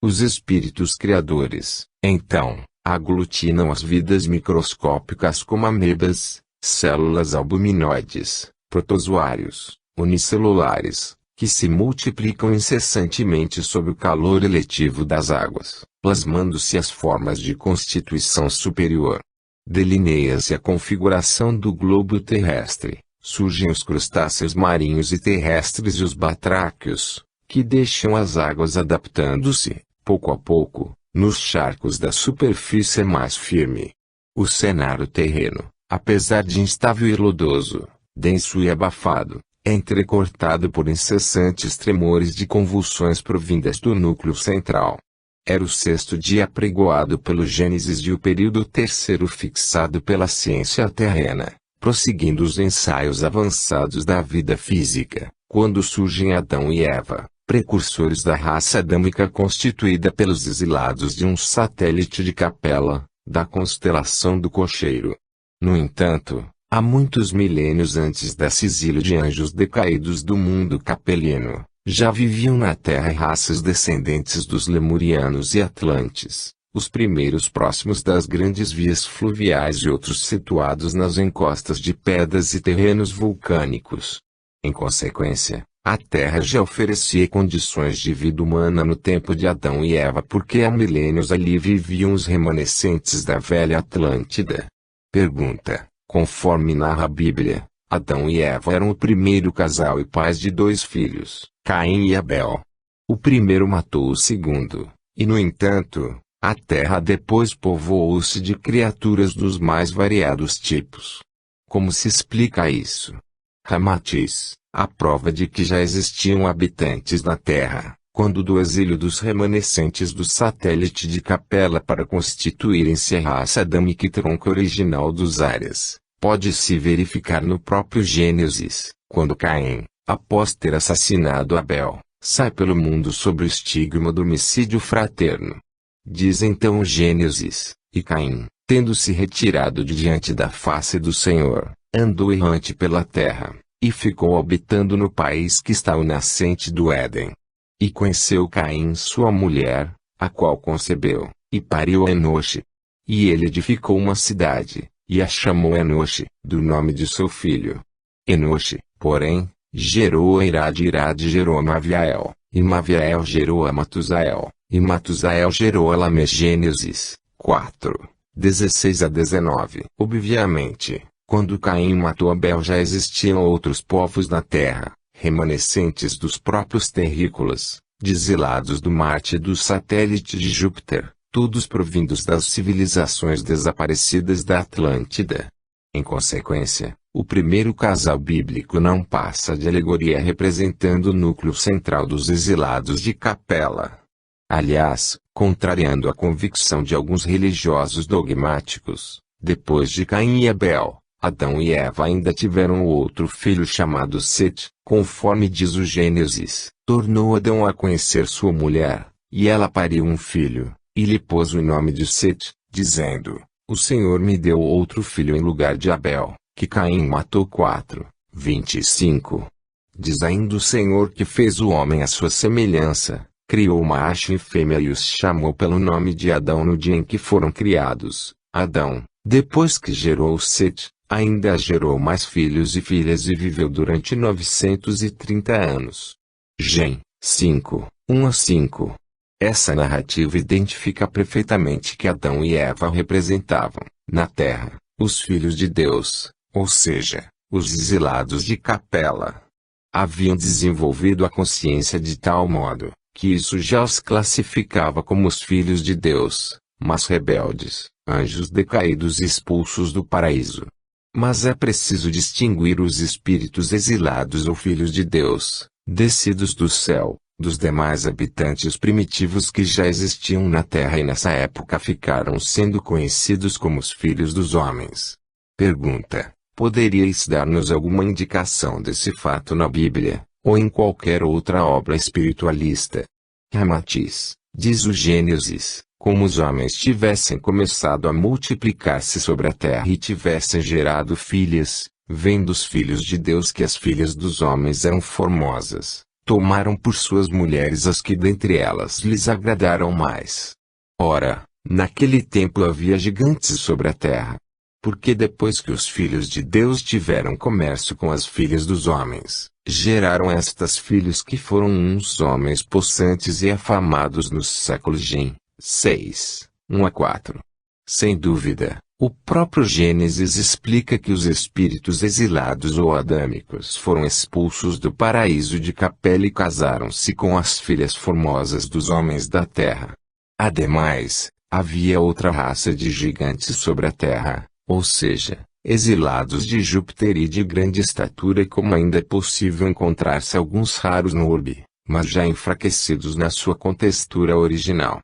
Os espíritos criadores, então, aglutinam as vidas microscópicas como amebas, células albuminoides, protozoários, unicelulares, que se multiplicam incessantemente sob o calor eletivo das águas, plasmando-se as formas de constituição superior. Delineia-se a configuração do globo terrestre, surgem os crustáceos marinhos e terrestres e os batráquios, que deixam as águas adaptando-se, pouco a pouco, nos charcos da superfície mais firme. O cenário terreno, apesar de instável e lodoso, denso e abafado, é entrecortado por incessantes tremores de convulsões provindas do núcleo central. Era o 6º dia apregoado pelo Gênesis e o período 3º fixado pela ciência terrena, prosseguindo os ensaios avançados da vida física, quando surgem Adão e Eva, precursores da raça adâmica constituída pelos exilados de um satélite de Capela, da constelação do Cocheiro. No entanto, há muitos milênios antes desse exílio de anjos decaídos do mundo capelino, já viviam na Terra raças descendentes dos Lemurianos e Atlantes, os primeiros próximos das grandes vias fluviais e outros situados nas encostas de pedras e terrenos vulcânicos. Em consequência, a Terra já oferecia condições de vida humana no tempo de Adão e Eva porque há milênios ali viviam os remanescentes da velha Atlântida. Pergunta: conforme narra a Bíblia, Adão e Eva eram o primeiro casal e pais de 2 filhos, Caim e Abel. O primeiro matou o segundo, e no entanto, a terra depois povoou-se de criaturas dos mais variados tipos. Como se explica isso? Ramatiz, a prova de que já existiam habitantes na Terra, quando do exílio dos remanescentes do satélite de Capela para constituírem-se a raça adâmica e tronco original dos Arias, pode-se verificar no próprio Gênesis, quando Caim, após ter assassinado Abel, sai pelo mundo sob o estigma do homicídio fraterno. Diz então o Gênesis: e Caim, tendo se retirado de diante da face do Senhor, andou errante pela terra, e ficou habitando no país que está ao nascente do Éden. E conheceu Caim sua mulher, a qual concebeu, e pariu a Enoxe. E ele edificou uma cidade, e a chamou Enoxe, do nome de seu filho. Enoxe, porém, gerou a Irade, Irade gerou a Maviael, e Maviael gerou a Matusael, e Matusael gerou a Lameque. Gênesis 4, 16 a 19. Obviamente, quando Caim matou Abel já existiam outros povos na terra, remanescentes dos próprios terrícolas, exilados do Marte e do satélite de Júpiter, todos provindos das civilizações desaparecidas da Atlântida. Em consequência, o primeiro casal bíblico não passa de alegoria representando o núcleo central dos exilados de Capela. Aliás, contrariando a convicção de alguns religiosos dogmáticos, depois de Caim e Abel, Adão e Eva ainda tiveram outro filho chamado Sete, conforme diz o Gênesis. Tornou Adão a conhecer sua mulher, e ela pariu um filho, e lhe pôs o nome de Sete, dizendo: o Senhor me deu outro filho em lugar de Abel, que Caim matou. 4, 25. Diz ainda o Senhor que fez o homem à sua semelhança, criou macho e fêmea e os chamou pelo nome de Adão no dia em que foram criados. Adão, depois que gerou Sete, ainda gerou mais filhos e filhas e viveu durante 930 anos. Gê. 5, 1 a 5. Essa narrativa identifica perfeitamente que Adão e Eva representavam, na Terra, os filhos de Deus, ou seja, os exilados de Capela. Haviam desenvolvido a consciência de tal modo, que isso já os classificava como os filhos de Deus, mas rebeldes, anjos decaídos e expulsos do paraíso. Mas é preciso distinguir os espíritos exilados ou filhos de Deus, descidos do céu, dos demais habitantes primitivos que já existiam na Terra e nessa época ficaram sendo conhecidos como os filhos dos homens. Pergunta: poderíeis dar-nos alguma indicação desse fato na Bíblia, ou em qualquer outra obra espiritualista? Ramatiz, diz o Gênesis, como os homens tivessem começado a multiplicar-se sobre a terra e tivessem gerado filhas, vendo os filhos de Deus que as filhas dos homens eram formosas, tomaram por suas mulheres as que dentre elas lhes agradaram mais. Ora, naquele tempo havia gigantes sobre a terra. Porque depois que os filhos de Deus tiveram comércio com as filhas dos homens, geraram estas filhos que foram uns homens possantes e afamados nos séculos. Gê. 6, 1 a 4. Sem dúvida, o próprio Gênesis explica que os espíritos exilados ou adâmicos foram expulsos do paraíso de Capela e casaram-se com as filhas formosas dos homens da terra. Ademais, havia outra raça de gigantes sobre a terra, ou seja, exilados de Júpiter e de grande estatura, como ainda é possível encontrar-se alguns raros no orbe, mas já enfraquecidos na sua contextura original.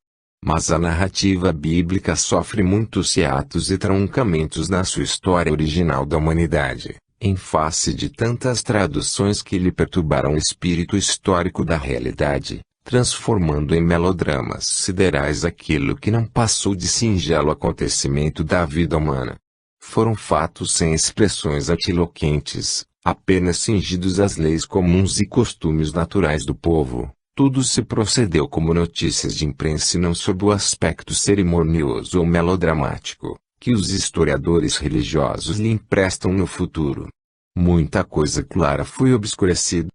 Mas a narrativa bíblica sofre muitos hiatos e truncamentos na sua história original da humanidade, em face de tantas traduções que lhe perturbaram o espírito histórico da realidade, transformando em melodramas siderais aquilo que não passou de singelo acontecimento da vida humana. Foram fatos sem expressões antiloquentes, apenas cingidos às leis comuns e costumes naturais do povo. Tudo se procedeu como notícias de imprensa e não sob o aspecto cerimonioso ou melodramático, que os historiadores religiosos lhe emprestam no futuro. Muita coisa clara foi obscurecida.